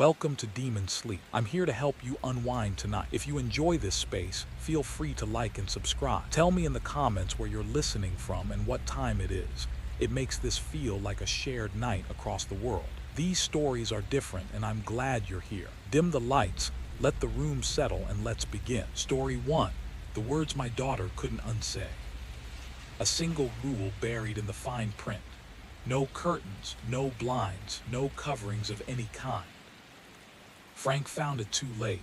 Welcome to Demon Sleep. I'm here to help you unwind tonight. If you enjoy this space, feel free to like and subscribe. Tell me in the comments where you're listening from and what time it is. It makes this feel like a shared night across the world. These stories are different and I'm glad you're here. Dim the lights, let the room settle, and let's begin. Story 1. The words my daughter couldn't unsay. A single rule buried in the fine print. No curtains, no blinds, no coverings of any kind. Frank found it too late.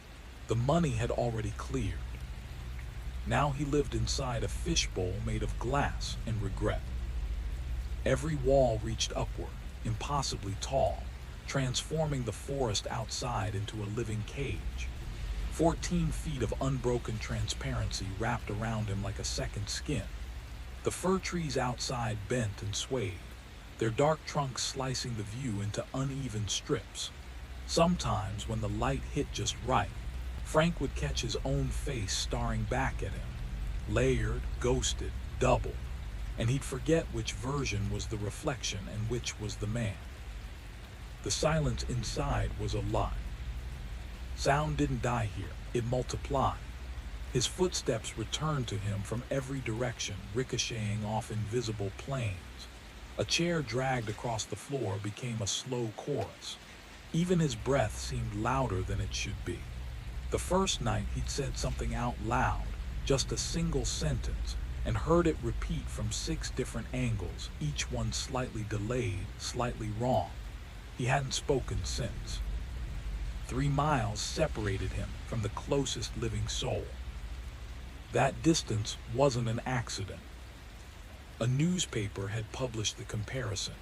The money had already cleared. Now he lived inside a fishbowl made of glass and regret. Every wall reached upward, impossibly tall, transforming the forest outside into a living cage. 14 feet of unbroken transparency wrapped around him like a second skin. The fir trees outside bent and swayed, their dark trunks slicing the view into uneven strips. Sometimes, when the light hit just right, Frank would catch his own face staring back at him, layered, ghosted, double, and he'd forget which version was the reflection and which was the man. The silence inside was a lie. Sound didn't die here, it multiplied. His footsteps returned to him from every direction, ricocheting off invisible planes. A chair dragged across the floor became a slow chorus. Even his breath seemed louder than it should be. The first night he'd said something out loud, just a single sentence, and heard it repeat from 6 different angles, each one slightly delayed, slightly wrong. He hadn't spoken since. 3 miles separated him from the closest living soul. That distance wasn't an accident. A newspaper had published the comparison.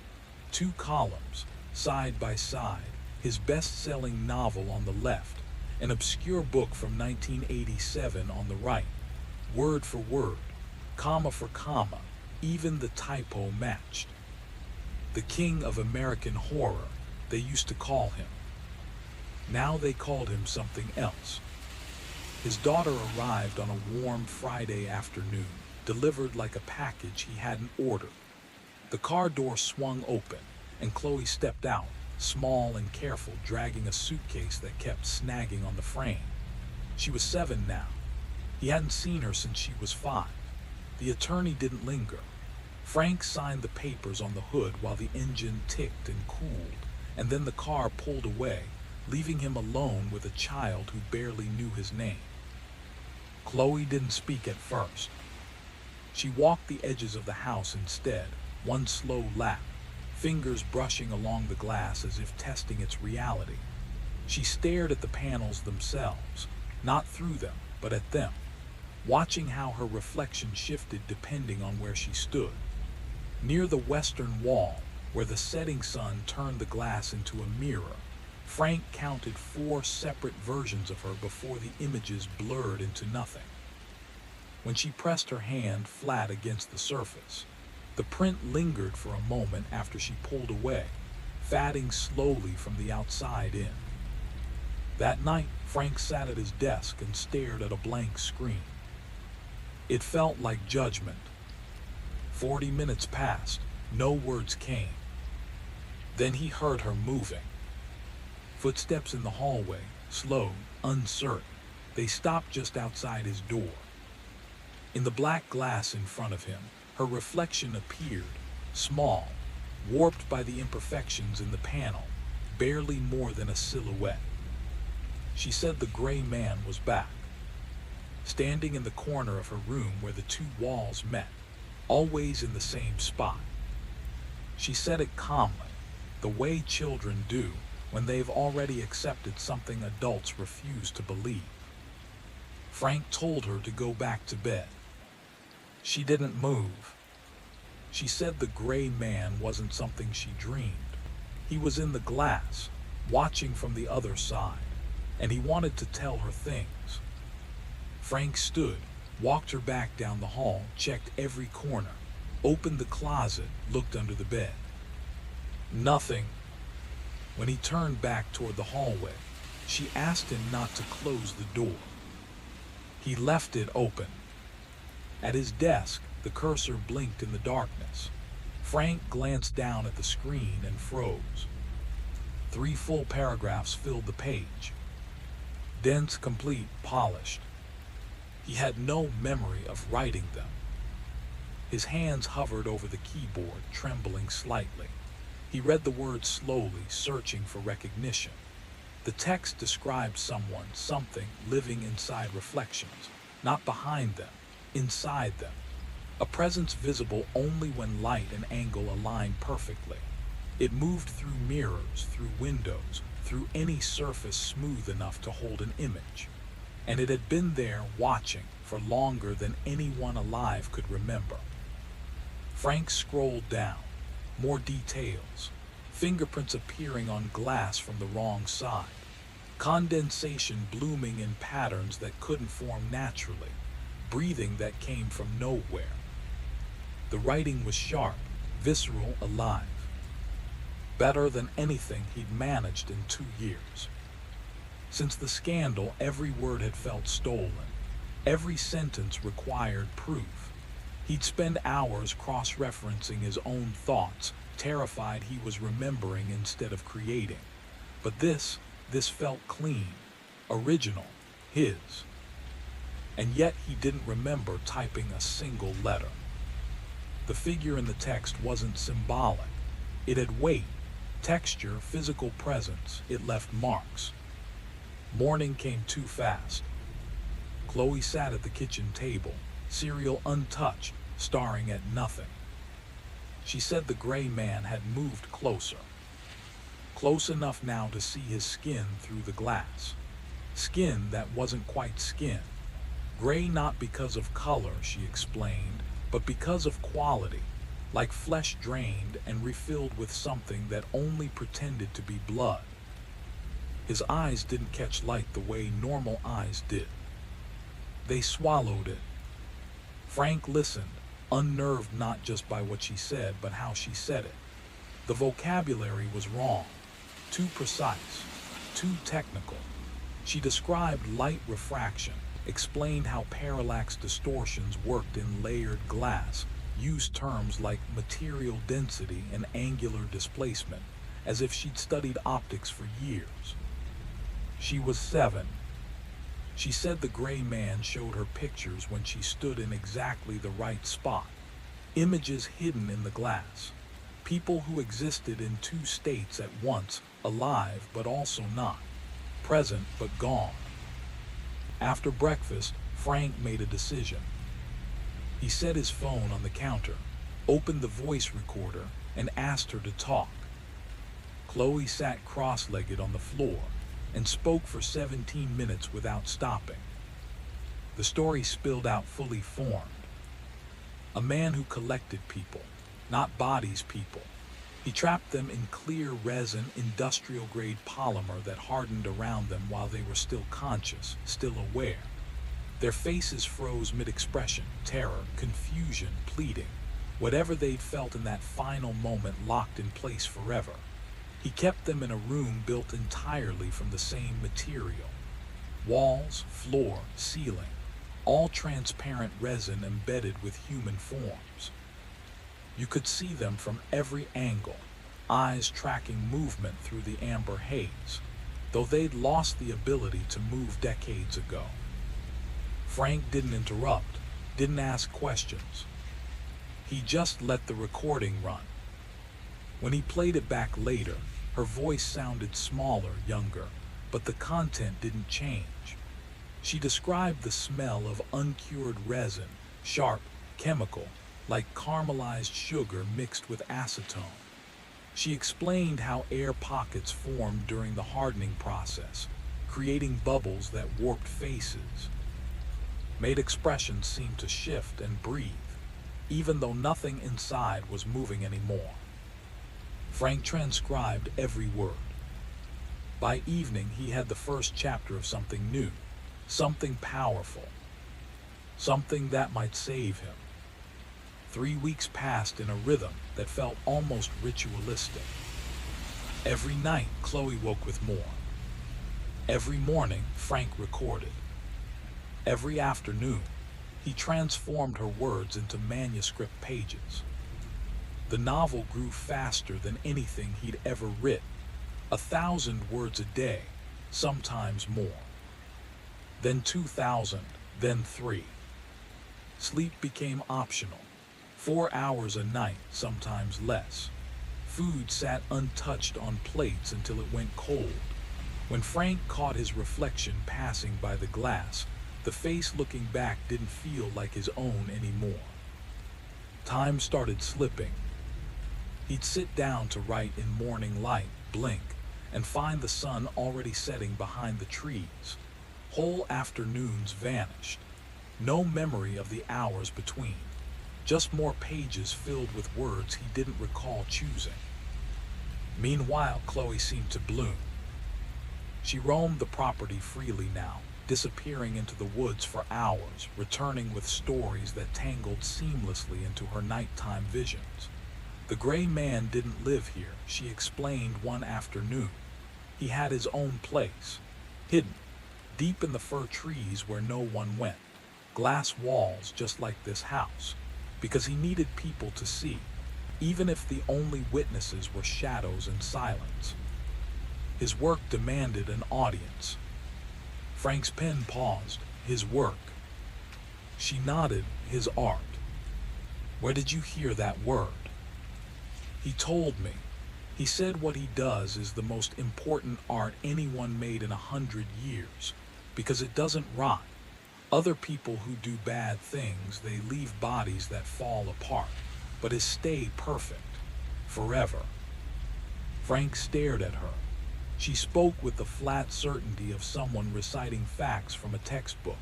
2 columns, side by side, his best-selling novel on the left, an obscure book from 1987 on the right. Word for word, comma for comma, even the typo matched. The king of American horror, they used to call him. Now they called him something else. His daughter arrived on a warm Friday afternoon, delivered like a package he hadn't ordered. The car door swung open, and Chloe stepped out, small and careful, dragging a suitcase that kept snagging on the frame. She was 7 now. He hadn't seen her since she was 5. The attorney didn't linger. Frank signed the papers on the hood while the engine ticked and cooled, and then the car pulled away, leaving him alone with a child who barely knew his name. Chloe didn't speak at first. She walked the edges of the house instead, one slow lap, fingers brushing along the glass as if testing its reality. She stared at the panels themselves, not through them, but at them, watching how her reflection shifted depending on where she stood. Near the western wall, where the setting sun turned the glass into a mirror, Frank counted 4 separate versions of her before the images blurred into nothing. When she pressed her hand flat against the surface, the print lingered for a moment after she pulled away, fading slowly from the outside in. That night, Frank sat at his desk and stared at a blank screen. It felt like judgment. 40 minutes passed, no words came. Then he heard her moving. Footsteps in the hallway, slow, uncertain. They stopped just outside his door. In the black glass in front of him, her reflection appeared, small, warped by the imperfections in the panel, barely more than a silhouette. She said the gray man was back, standing in the corner of her room where the 2 walls met, always in the same spot. She said it calmly, the way children do when they've already accepted something adults refuse to believe. Frank told her to go back to bed. She didn't move. She said the gray man wasn't something she dreamed. He was in the glass, watching from the other side, and he wanted to tell her things. Frank stood, walked her back down the hall, checked every corner, opened the closet, looked under the bed. Nothing. When he turned back toward the hallway, she asked him not to close the door. He left it open. At his desk, the cursor blinked in the darkness. Frank glanced down at the screen and froze. 3 full paragraphs filled the page. Dense, complete, polished. He had no memory of writing them. His hands hovered over the keyboard, trembling slightly. He read the words slowly, searching for recognition. The text described someone, something, living inside reflections, not behind them, inside them. A presence visible only when light and angle aligned perfectly. It moved through mirrors, through windows, through any surface smooth enough to hold an image. And it had been there, watching, for longer than anyone alive could remember. Frank scrolled down. More details. Fingerprints appearing on glass from the wrong side. Condensation blooming in patterns that couldn't form naturally. Breathing that came from nowhere. The writing was sharp, visceral, alive. Better than anything he'd managed in 2 years. Since the scandal, every word had felt stolen. Every sentence required proof. He'd spend hours cross-referencing his own thoughts, terrified he was remembering instead of creating. But this felt clean, original, his. And yet he didn't remember typing a single letter. The figure in the text wasn't symbolic. It had weight, texture, physical presence. It left marks. Morning came too fast. Chloe sat at the kitchen table, cereal untouched, staring at nothing. She said the gray man had moved closer. Close enough now to see his skin through the glass. Skin that wasn't quite skin. Gray not because of color, she explained, but because of quality, like flesh drained and refilled with something that only pretended to be blood. His eyes didn't catch light the way normal eyes did. They swallowed it. Frank listened, unnerved not just by what she said, but how she said it. The vocabulary was wrong, too precise, too technical. She described light refraction, explained how parallax distortions worked in layered glass, used terms like material density and angular displacement, as if she'd studied optics for years. She was 7. She said the gray man showed her pictures when she stood in exactly the right spot. Images hidden in the glass. People who existed in 2 states at once, alive but also not. Present but gone. After breakfast, Frank made a decision. He set his phone on the counter, opened the voice recorder, and asked her to talk. Chloe sat cross-legged on the floor and spoke for 17 minutes without stopping. The story spilled out fully formed. A man who collected people, not bodies people. He trapped them in clear resin, industrial-grade polymer that hardened around them while they were still conscious, still aware. Their faces froze mid-expression, terror, confusion, pleading. Whatever they'd felt in that final moment locked in place forever. He kept them in a room built entirely from the same material. Walls, floor, ceiling, all transparent resin embedded with human forms. You could see them from every angle, eyes tracking movement through the amber haze, though they'd lost the ability to move decades ago. Frank didn't interrupt, didn't ask questions. He just let the recording run. When he played it back later, her voice sounded smaller, younger, but the content didn't change. She described the smell of uncured resin, sharp, chemical, like caramelized sugar mixed with acetone. She explained how air pockets formed during the hardening process, creating bubbles that warped faces, made expressions seem to shift and breathe, even though nothing inside was moving anymore. Frank transcribed every word. By evening, he had the first chapter of something new, something powerful, something that might save him. 3 weeks passed in a rhythm that felt almost ritualistic. Every night, Chloe woke with more. Every morning, Frank recorded. Every afternoon, he transformed her words into manuscript pages. The novel grew faster than anything he'd ever written. 1,000 words a day, sometimes more. Then 2,000, then 3. Sleep became optional. 4 hours a night, sometimes less. Food sat untouched on plates until it went cold. When Frank caught his reflection passing by the glass, the face looking back didn't feel like his own anymore. Time started slipping. He'd sit down to write in morning light, blink, and find the sun already setting behind the trees. Whole afternoons vanished. No memory of the hours between. Just more pages filled with words he didn't recall choosing. Meanwhile, Chloe seemed to bloom. She roamed the property freely now, disappearing into the woods for hours, returning with stories that tangled seamlessly into her nighttime visions. The gray man didn't live here, she explained one afternoon. He had his own place, hidden, deep in the fir trees where no one went. Glass walls just like this house, because he needed people to see, even if the only witnesses were shadows and silence. His work demanded an audience. Frank's pen paused. His work. She nodded. His art. Where did you hear that word? He told me. He said what he does is the most important art anyone made in 100 years, because it doesn't rot. Other people who do bad things, they leave bodies that fall apart, but his stay perfect, forever. Frank stared at her. She spoke with the flat certainty of someone reciting facts from a textbook.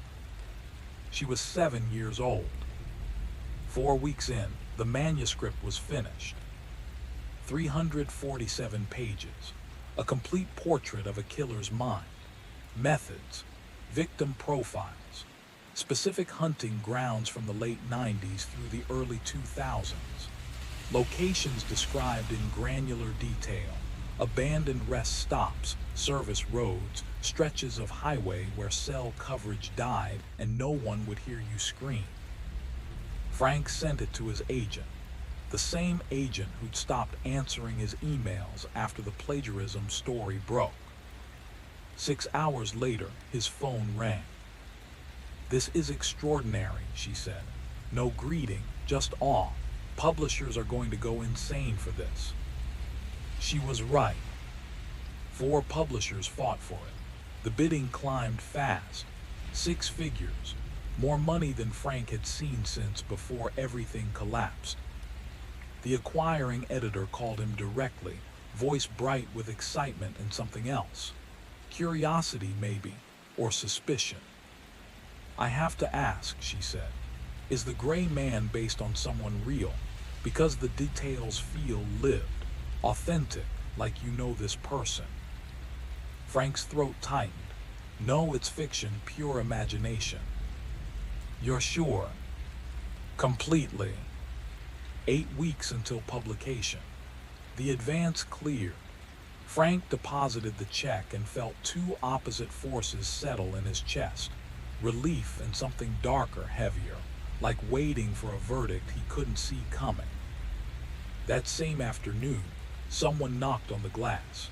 She was 7 years old. 4 weeks in, the manuscript was finished. 347 pages. A complete portrait of a killer's mind. Methods. Victim profiles. Specific hunting grounds from the late 90s through the early 2000s. Locations described in granular detail. Abandoned rest stops, service roads, stretches of highway where cell coverage died and no one would hear you scream. Frank sent it to his agent, the same agent who'd stopped answering his emails after the plagiarism story broke. 6 hours later, his phone rang. "This is extraordinary," she said. "No greeting, just awe. Publishers are going to go insane for this." She was right. 4 publishers fought for it. The bidding climbed fast. 6 figures. More money than Frank had seen since before everything collapsed. The acquiring editor called him directly, voice bright with excitement and something else. Curiosity, maybe, or suspicion. "I have to ask," she said, "is the gray man based on someone real? Because the details feel lived. Authentic, like you know this person." Frank's throat tightened. "No, it's fiction, pure imagination." "You're sure?" "Completely." 8 weeks until publication. The advance cleared. Frank deposited the check and felt 2 opposite forces settle in his chest. Relief and something darker, heavier, like waiting for a verdict he couldn't see coming. That same afternoon, someone knocked on the glass.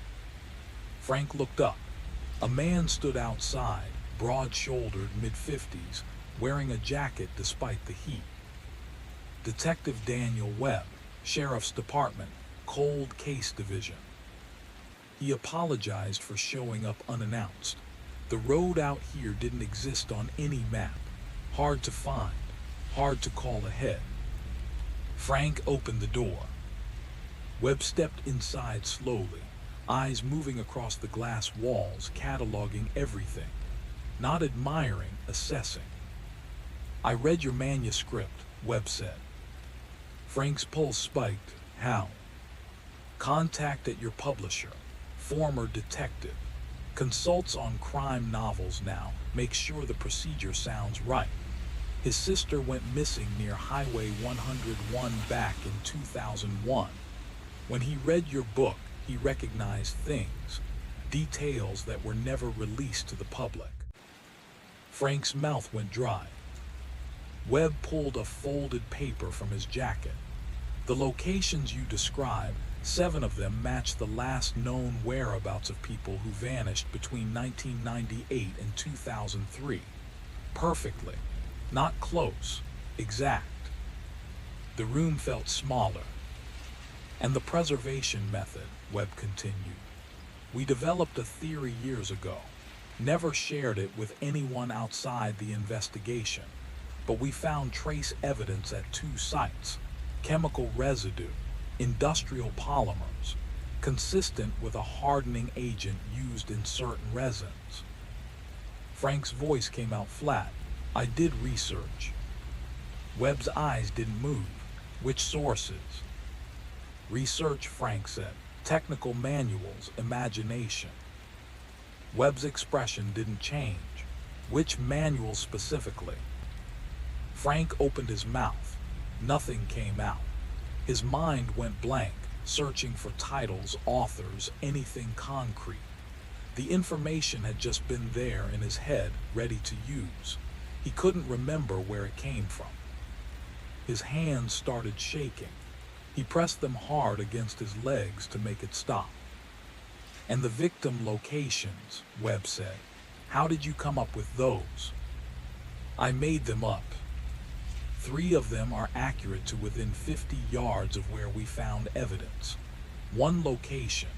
Frank looked up. A man stood outside, broad-shouldered, mid-50s, wearing a jacket despite the heat. Detective Daniel Webb, Sheriff's Department, Cold Case Division. He apologized for showing up unannounced. The road out here didn't exist on any map. Hard to find, hard to call ahead. Frank opened the door. Webb stepped inside slowly, eyes moving across the glass walls, cataloging everything. Not admiring, assessing. "I read your manuscript," Webb said. Frank's pulse spiked. "How?" "Contact at your publisher. Former detective. Consults on crime novels now. Make sure the procedure sounds right. His sister went missing near Highway 101 back in 2001. When he read your book, he recognized things, details that were never released to the public." Frank's mouth went dry. Webb pulled a folded paper from his jacket. "The locations you describe, 7 of them matched the last known whereabouts of people who vanished between 1998 and 2003. Perfectly. Not close. Exact. The room felt smaller. And the preservation method, Webb continued. We developed a theory years ago. Never shared it with anyone outside the investigation. But we found trace evidence at 2 sites. Chemical residue, industrial polymers, consistent with a hardening agent used in certain resins. Frank's voice came out flat. I did research. Webb's eyes didn't move. Which sources? Research, Frank said. Technical manuals, imagination. Webb's expression didn't change. Which manual specifically? Frank opened his mouth. Nothing came out. His mind went blank, searching for titles, authors, anything concrete. The information had just been there in his head, ready to use. He couldn't remember where it came from. His hands started shaking. He pressed them hard against his legs to make it stop. And the victim locations, Webb said. How did you come up with those? I made them up. 3 of them are accurate to within 50 yards of where we found evidence. 1 location,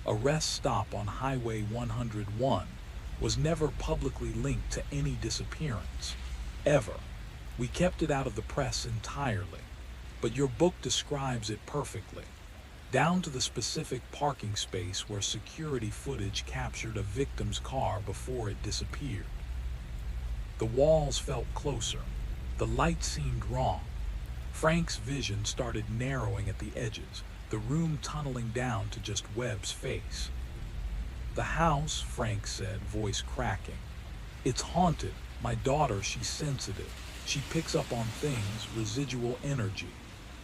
a rest stop on Highway 101, was never publicly linked to any disappearance. Ever. We kept it out of the press entirely. But your book describes it perfectly. Down to the specific parking space where security footage captured a victim's car before it disappeared. The walls felt closer. The light seemed wrong. Frank's vision started narrowing at the edges, the room tunneling down to just Webb's face. The house, Frank said, voice cracking. It's haunted. My daughter, she's sensitive. She picks up on things, residual energy.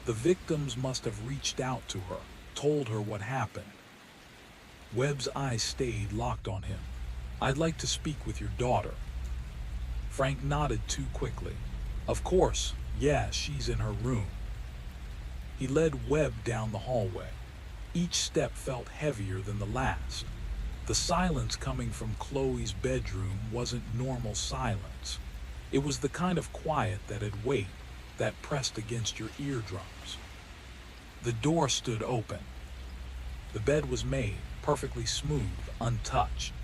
The victims must have reached out to her, told her what happened. Webb's eyes stayed locked on him. I'd like to speak with your daughter. Frank nodded too quickly. Of course, yeah, she's in her room. He led Webb down the hallway. Each step felt heavier than the last. The silence coming from Chloe's bedroom wasn't normal silence. It was the kind of quiet that had weight, that pressed against your eardrums. The door stood open. The bed was made, perfectly smooth, untouched.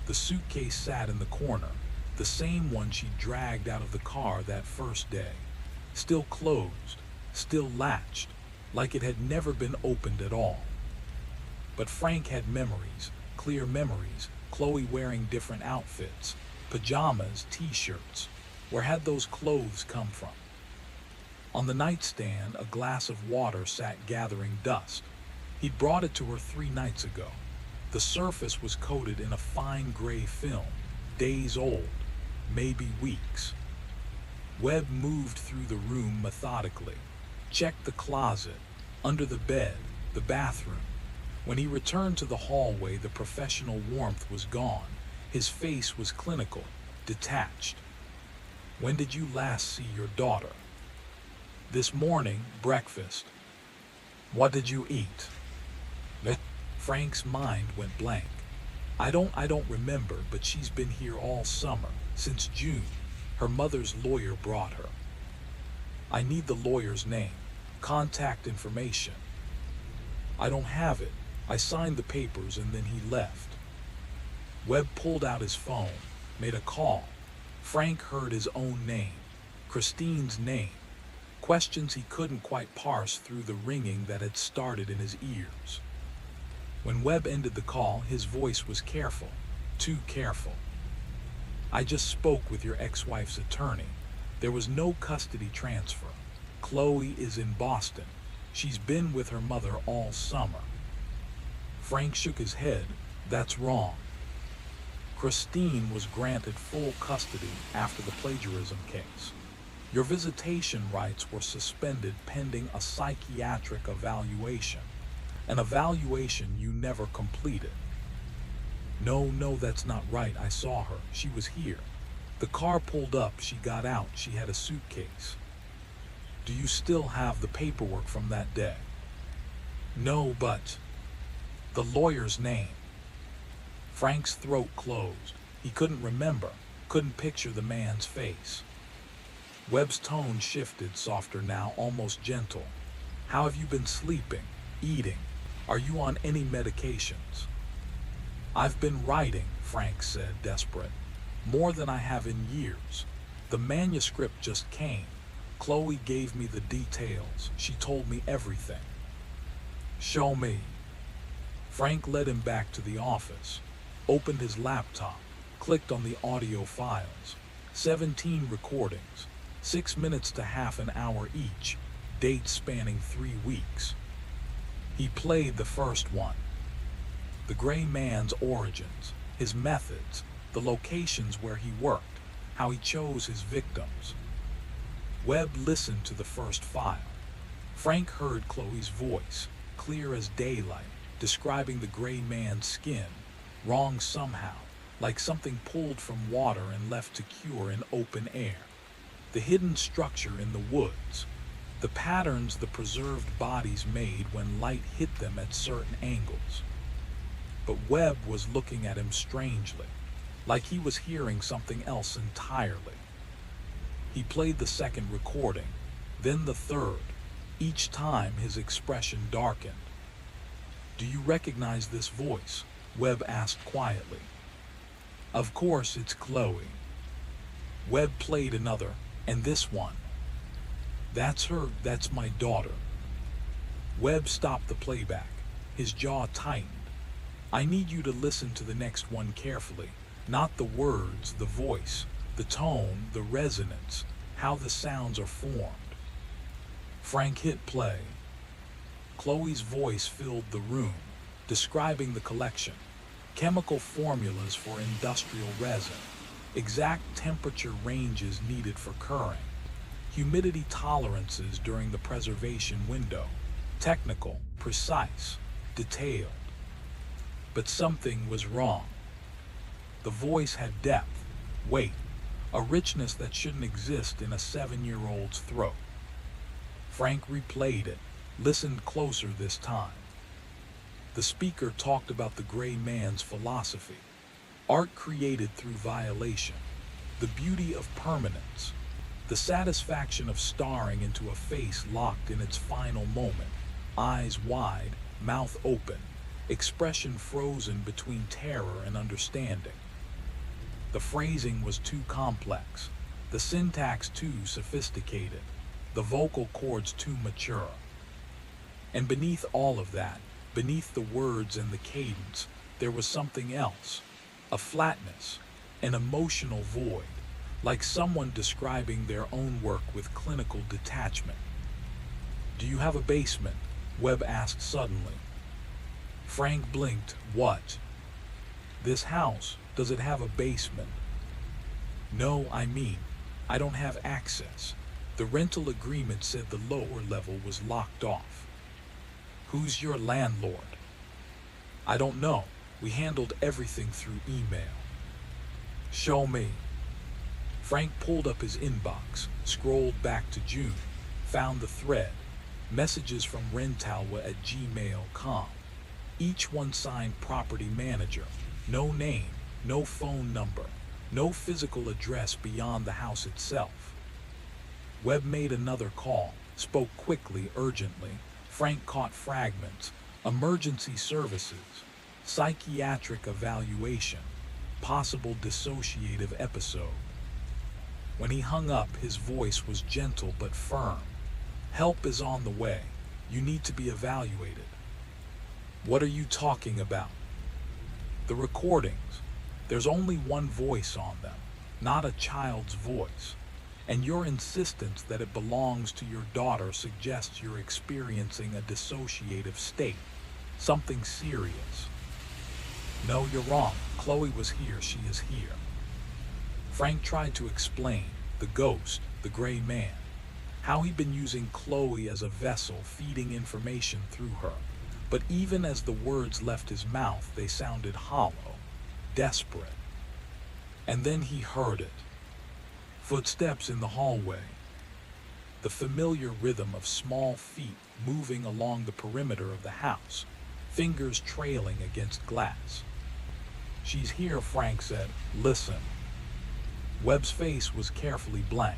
The suitcase sat in the corner, the same one she dragged out of the car that first day. Still closed, still latched, like it had never been opened at all. But Frank had memories, clear memories, Chloe wearing different outfits, pajamas, t-shirts. Where had those clothes come from? On the nightstand, a glass of water sat gathering dust. He'd brought it to her 3 nights ago. The surface was coated in a fine gray film, days old, maybe weeks. Webb moved through the room methodically, checked the closet, under the bed, the bathroom. When he returned to the hallway, the professional warmth was gone. His face was clinical, detached. When did you last see your daughter? This morning, breakfast. What did you eat? Frank's mind went blank. I don't remember, but she's been here all summer, since June. Her mother's lawyer brought her. I need the lawyer's name, contact information. I don't have it. I signed the papers and then he left. Webb pulled out his phone, made a call. Frank heard his own name, Christine's name, questions he couldn't quite parse through the ringing that had started in his ears. When Webb ended the call, his voice was careful, too careful. I just spoke with your ex-wife's attorney. There was no custody transfer. Chloe is in Boston. She's been with her mother all summer. Frank shook his head. That's wrong. Christine was granted full custody after the plagiarism case. Your visitation rights were suspended pending a psychiatric evaluation, an evaluation you never completed. No, that's not right. I saw her. She was here. The car pulled up. She got out. She had a suitcase. Do you still have the paperwork from that day? No, but the lawyer's name. Frank's throat closed. He couldn't remember, couldn't picture the man's face. Webb's tone shifted, softer now, almost gentle. How have you been sleeping? Eating? Are you on any medications? I've been writing, Frank said, desperate. More than I have in years. The manuscript just came. Chloe gave me the details. She told me everything. Show me. Frank led him back to the office, opened his laptop, clicked on the audio files. 17 recordings, 6 minutes to half an hour each, dates spanning 3 weeks. He played the first one. The gray man's origins, his methods, the locations where he worked, how he chose his victims. Webb listened to the first file. Frank heard Chloe's voice, clear as daylight, describing the gray man's skin, wrong somehow, like something pulled from water and left to cure in open air. The hidden structure in the woods, the patterns the preserved bodies made when light hit them at certain angles. But Webb was looking at him strangely, like he was hearing something else entirely. He played the second recording, then the third. Each time his expression darkened. Do you recognize this voice? Webb asked quietly. Of course, it's Chloe. Webb played another, and this one. That's her, that's my daughter. Webb stopped the playback, his jaw tightened. I need you to listen to the next one carefully, not the words, the voice, the tone, the resonance, how the sounds are formed. Frank hit play. Chloe's voice filled the room, describing the collection, chemical formulas for industrial resin, exact temperature ranges needed for curing, humidity tolerances during the preservation window, technical, precise, detailed. But something was wrong. The voice had depth, weight, a richness that shouldn't exist in a 7-year-old's throat. Frank replayed it, listened closer this time. The speaker talked about the gray man's philosophy, art created through violation, the beauty of permanence, the satisfaction of staring into a face locked in its final moment, eyes wide, mouth open, expression frozen between terror and understanding. The phrasing was too complex, the syntax too sophisticated, the vocal cords too mature. And beneath all of that, beneath the words and the cadence, there was something else, a flatness, an emotional void, like someone describing their own work with clinical detachment. Do you have a basement? Webb asked suddenly. Frank blinked. What? This house, does it have a basement? No, I don't have access. The rental agreement said the lower level was locked off. Who's your landlord? I don't know. We handled everything through email. Show me. Frank pulled up his inbox, scrolled back to June, found the thread, messages from rentalwa@gmail.com. Each one signed property manager, no name, no phone number, no physical address beyond the house itself. Webb made another call, spoke quickly, urgently. Frank caught fragments, emergency services, psychiatric evaluation, possible dissociative episode. When he hung up, his voice was gentle but firm. Help is on the way. You need to be evaluated. What are you talking about? The recordings. There's only one voice on them, not a child's voice. And your insistence that it belongs to your daughter suggests you're experiencing a dissociative state, something serious. No, you're wrong. Chloe was here. She is here. Frank tried to explain the ghost, the gray man, how he'd been using Chloe as a vessel, feeding information through her. But even as the words left his mouth, they sounded hollow, desperate. And then he heard it. Footsteps in the hallway. the familiar rhythm of small feet moving along the perimeter of the house, fingers trailing against glass. "She's here," Frank said. "Listen." Webb's face was carefully blank.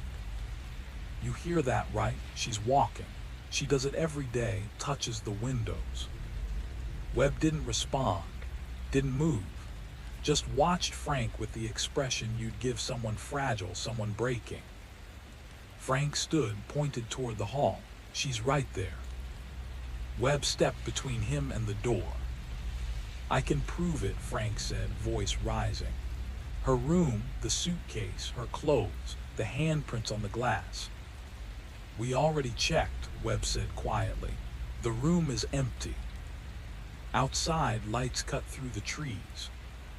"You hear that, right? She's walking. She does it every day, touches the windows." Webb didn't respond, didn't move, just watched Frank with the expression you'd give someone fragile, someone breaking. Frank stood, pointed toward the hall. "She's right there." Webb stepped between him and the door. "I can prove it," Frank said, voice rising. "Her room, the suitcase, her clothes, the handprints on the glass." "We already checked," Webb said quietly. "The room is empty." Outside, lights cut through the trees,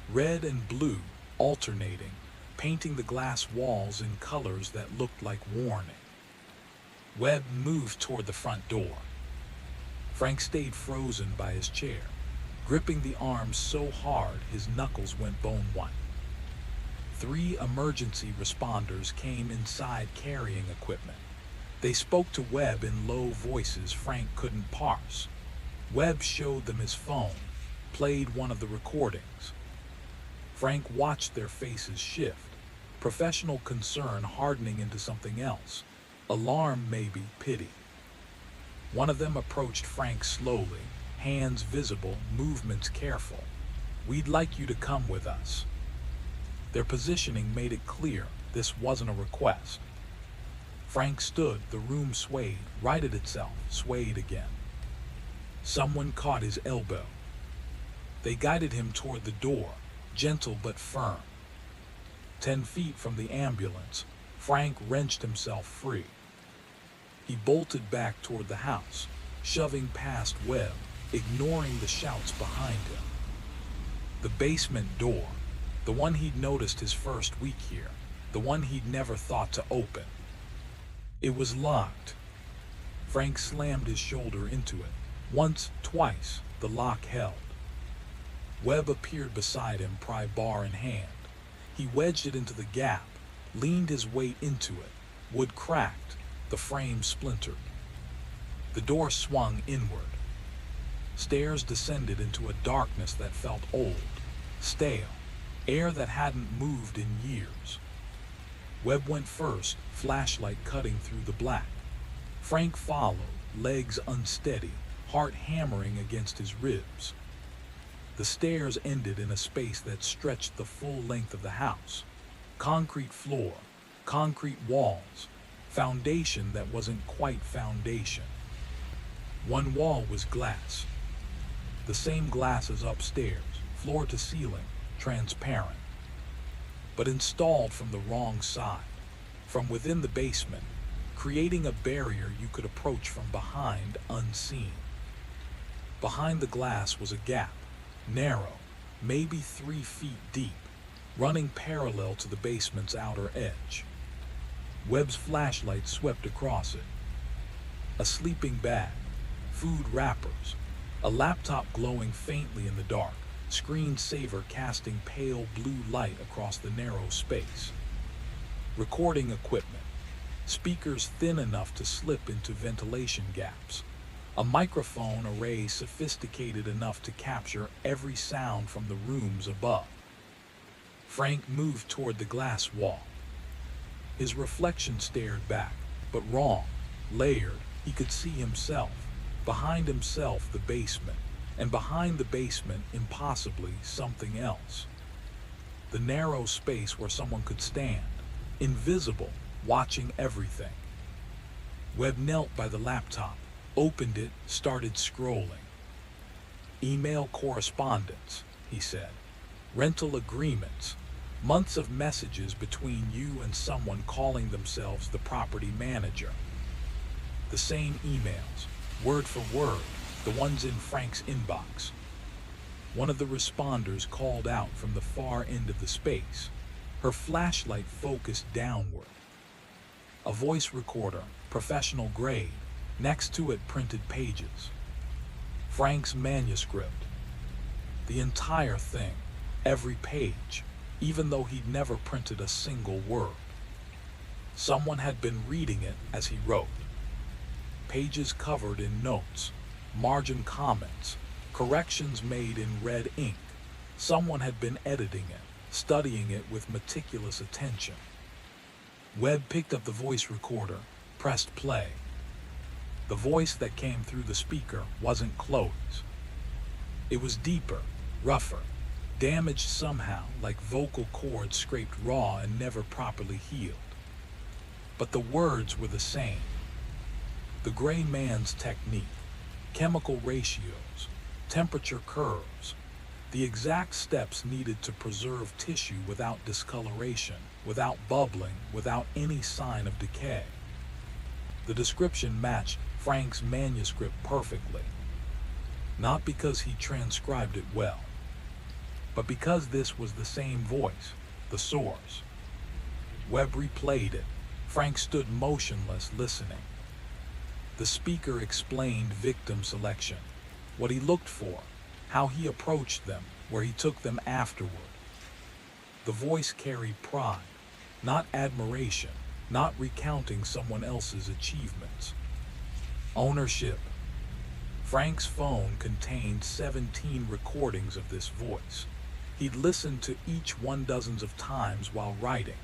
red and blue, alternating, painting the glass walls in colors that looked like warning. Webb moved toward the front door. Frank stayed frozen by his chair, gripping the arms so hard his knuckles went bone white. 3 emergency responders came inside carrying equipment. They spoke to Webb in low voices Frank couldn't parse. Webb showed them his phone, played one of the recordings. Frank watched their faces shift, professional concern hardening into something else. Alarm, maybe pity. One of them approached Frank slowly, hands visible, movements careful. "We'd like you to come with us." Their positioning made it clear this wasn't a request. Frank stood, the room swayed, righted itself, swayed again. Someone caught his elbow. They guided him toward the door, gentle but firm. 10 feet from the ambulance, Frank wrenched himself free. He bolted back toward the house, shoving past Webb, ignoring the shouts behind him. The basement door, the one he'd noticed his first week here, the one he'd never thought to open. It was locked. Frank slammed his shoulder into it. Once, twice, the lock held. Webb appeared beside him, pry bar in hand. He wedged it into the gap, leaned his weight into it. Wood cracked, the frame splintered. The door swung inward. Stairs descended into a darkness that felt old, stale, air that hadn't moved in years. Webb went first, flashlight cutting through the black. Frank followed, legs unsteady, heart hammering against his ribs. The stairs ended in a space that stretched the full length of the house. Concrete floor, concrete walls, foundation that wasn't quite foundation. One wall was glass. The same glass as upstairs, floor to ceiling, transparent. But installed from the wrong side, from within the basement, creating a barrier you could approach from behind unseen. Behind the glass was a gap, narrow, maybe 3 feet deep, running parallel to the basement's outer edge. Webb's flashlight swept across it. A sleeping bag, food wrappers, a laptop glowing faintly in the dark, screensaver casting pale blue light across the narrow space. Recording equipment, speakers thin enough to slip into ventilation gaps. A microphone array sophisticated enough to capture every sound from the rooms above. Frank moved toward the glass wall. His reflection stared back, but wrong, layered. He could see himself. Behind himself, the basement, and behind the basement, impossibly, something else. The narrow space where someone could stand, invisible, watching everything. Webb knelt by the laptop, opened it, started scrolling. "Email correspondence," he said. "Rental agreements. Months of messages between you and someone calling themselves the property manager. The same emails, word for word, the ones in Frank's inbox." One of the responders called out from the far end of the space. Her flashlight focused downward. A voice recorder, professional grade, next to it printed pages. Frank's manuscript. The entire thing, every page, even though he'd never printed a single word. Someone had been reading it as he wrote. Pages covered in notes, margin comments, corrections made in red ink. Someone had been editing it, studying it with meticulous attention. Webb picked up the voice recorder, pressed play. The voice that came through the speaker wasn't Chloe's. It was deeper, rougher, damaged somehow, like vocal cords scraped raw and never properly healed. But the words were the same. The gray man's technique, chemical ratios, temperature curves, the exact steps needed to preserve tissue without discoloration, without bubbling, without any sign of decay. The description matched Frank's manuscript perfectly, not because he transcribed it well, but because this was the same voice, the source. Webb replayed it. Frank stood motionless, listening. The speaker explained victim selection, what he looked for, how he approached them, where he took them afterward. The voice carried pride, not admiration, not recounting someone else's achievements. Ownership. Frank's phone contained 17 recordings of this voice. He'd listened to each one dozens of times while writing,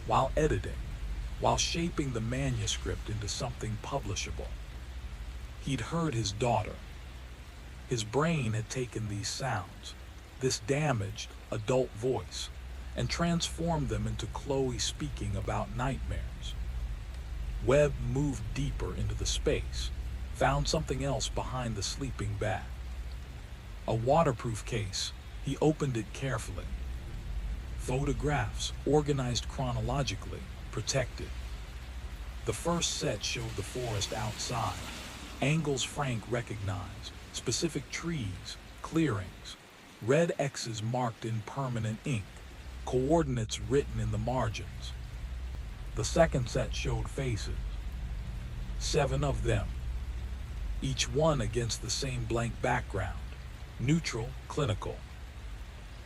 while editing, while shaping the manuscript into something publishable. He'd heard his daughter. His brain had taken these sounds, this damaged adult voice, and transformed them into Chloe speaking about nightmares. Webb moved deeper into the space, found something else behind the sleeping bag. A waterproof case. He opened it carefully. Photographs, organized chronologically, protected. The first set showed the forest outside, angles Frank recognized, specific trees, clearings, red X's marked in permanent ink, coordinates written in the margins. The second set showed faces, 7 of them, each one against the same blank background, neutral, clinical.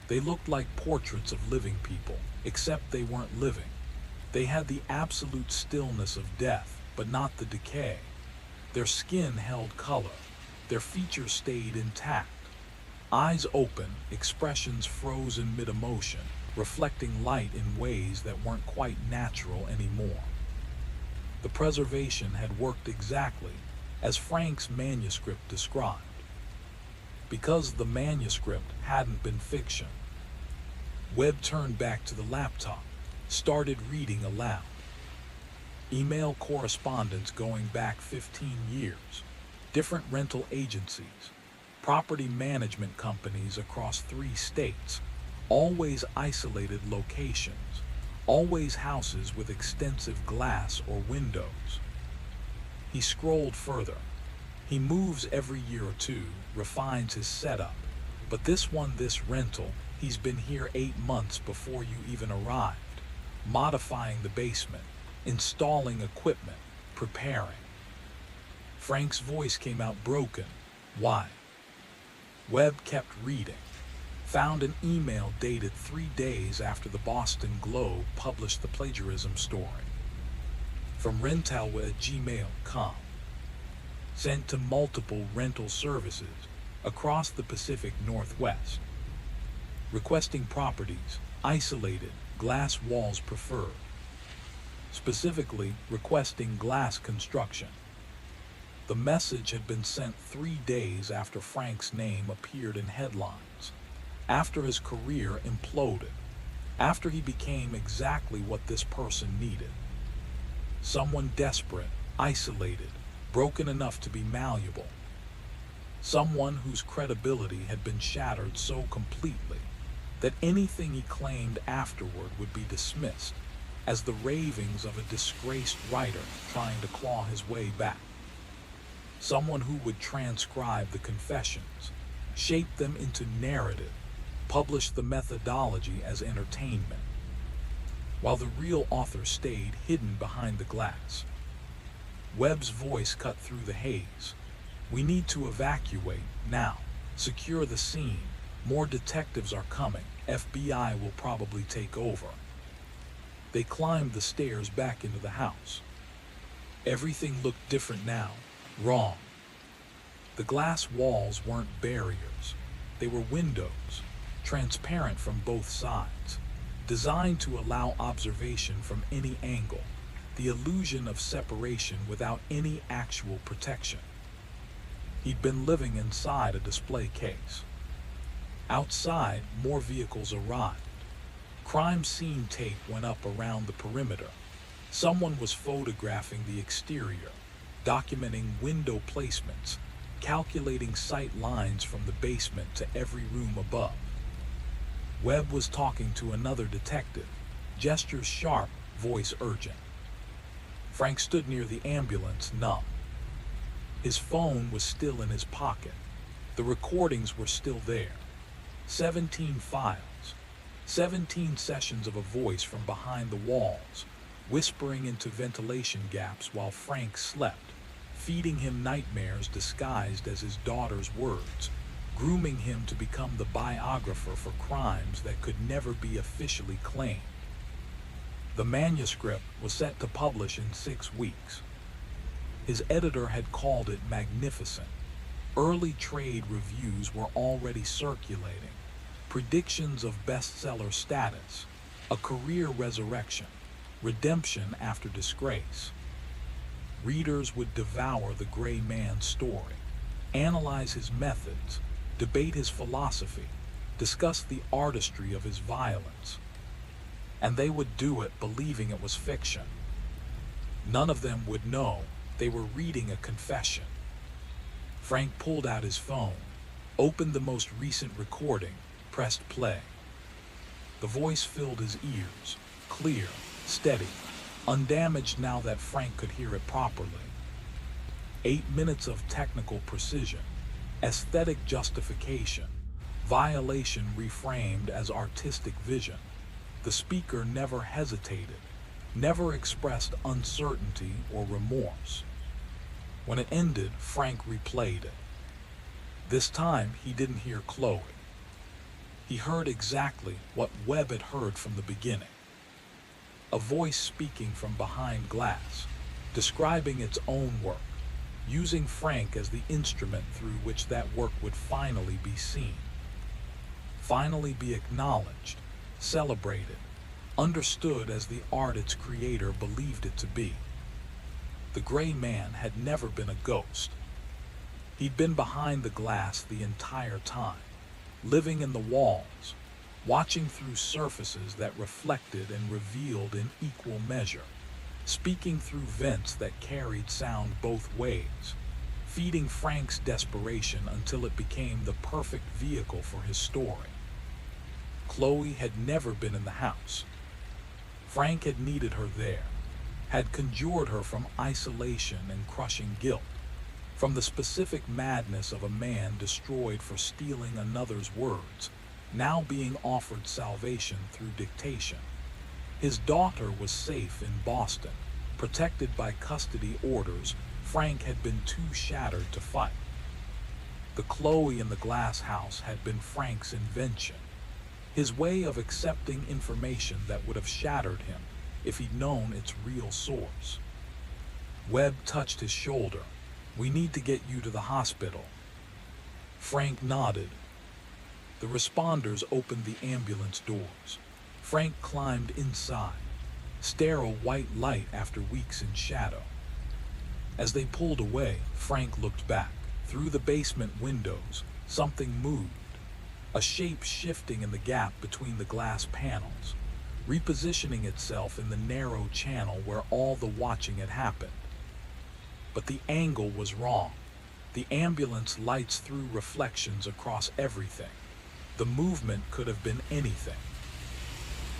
They looked like portraits of living people, except they weren't living. They had the absolute stillness of death, but not the decay. Their skin held color. Their features stayed intact. Eyes open, expressions frozen mid-emotion, reflecting light in ways that weren't quite natural anymore. The preservation had worked exactly as Frank's manuscript described. Because the manuscript hadn't been fiction, Webb turned back to the laptop, started reading aloud. Email correspondence going back 15 years, different rental agencies, property management companies across 3 states, always isolated locations, always houses with extensive glass or windows. He scrolled further. He moves every year or 2, refines his setup, but this rental, he's been here 8 months before you even arrived, modifying the basement, installing equipment, preparing. Frank's voice came out broken. Why? Webb kept reading. Found an email dated 3 days after the Boston Globe published the plagiarism story. From rentalwa@gmail.com. Sent to multiple rental services across the Pacific Northwest. Requesting properties, isolated, glass walls preferred. Specifically, requesting glass construction. The message had been sent 3 days after Frank's name appeared in headlines, after his career imploded, after he became exactly what this person needed. Someone desperate, isolated, broken enough to be malleable. Someone whose credibility had been shattered so completely that anything he claimed afterward would be dismissed as the ravings of a disgraced writer trying to claw his way back. Someone who would transcribe the confessions, shape them into narrative, publish the methodology as entertainment, while the real author stayed hidden behind the glass. Webb's voice cut through the haze. We need to evacuate now. Secure the scene. More detectives are coming. FBI will probably take over. They climbed the stairs back into the house. Everything looked different now. Wrong. The glass walls weren't barriers. They were windows, transparent from both sides, designed to allow observation from any angle, the illusion of separation without any actual protection. He'd been living inside a display case. Outside, more vehicles arrived. Crime scene tape went up around the perimeter. Someone was photographing the exterior, documenting window placements, calculating sight lines from the basement to every room above. Webb was talking to another detective, gestures sharp, voice urgent. Frank stood near the ambulance, numb. His phone was still in his pocket. The recordings were still there. 17 files, 17 sessions of a voice from behind the walls, whispering into ventilation gaps while Frank slept, feeding him nightmares disguised as his daughter's words, grooming him to become the biographer for crimes that could never be officially claimed. The manuscript was set to publish in 6 weeks. His editor had called it magnificent. Early trade reviews were already circulating. Predictions of bestseller status, a career resurrection, redemption after disgrace. Readers would devour the gray man's story, analyze his methods, debate his philosophy, discuss the artistry of his violence. And they would do it believing it was fiction. None of them would know they were reading a confession. Frank pulled out his phone, opened the most recent recording, pressed play. The voice filled his ears, clear, steady, undamaged now that Frank could hear it properly. 8 minutes of technical precision, aesthetic justification, violation reframed as artistic vision. The speaker never hesitated, never expressed uncertainty or remorse. When it ended, Frank replayed it. This time, he didn't hear Chloe. He heard exactly what Webb had heard from the beginning. A voice speaking from behind glass, describing its own work, using Frank as the instrument through which that work would finally be seen. Finally be acknowledged, celebrated, understood as the art its creator believed it to be. The gray man had never been a ghost. He'd been behind the glass the entire time, living in the walls, watching through surfaces that reflected and revealed in equal measure, speaking through vents that carried sound both ways, feeding Frank's desperation until it became the perfect vehicle for his story. Chloe had never been in the house. Frank had needed her there, had conjured her from isolation and crushing guilt, from the specific madness of a man destroyed for stealing another's words, now being offered salvation through dictation. His daughter was safe in Boston, protected by custody orders. Frank had been too shattered to fight. The Chloe in the glass house had been Frank's invention, his way of accepting information that would have shattered him if he'd known its real source. Webb touched his shoulder. "We need to get you to the hospital." Frank nodded. The responders opened the ambulance doors. Frank climbed inside, sterile white light after weeks in shadow. As they pulled away, Frank looked back. Through the basement windows, something moved, a shape shifting in the gap between the glass panels, repositioning itself in the narrow channel where all the watching had happened. But the angle was wrong. The ambulance lights through reflections across everything. The movement could have been anything.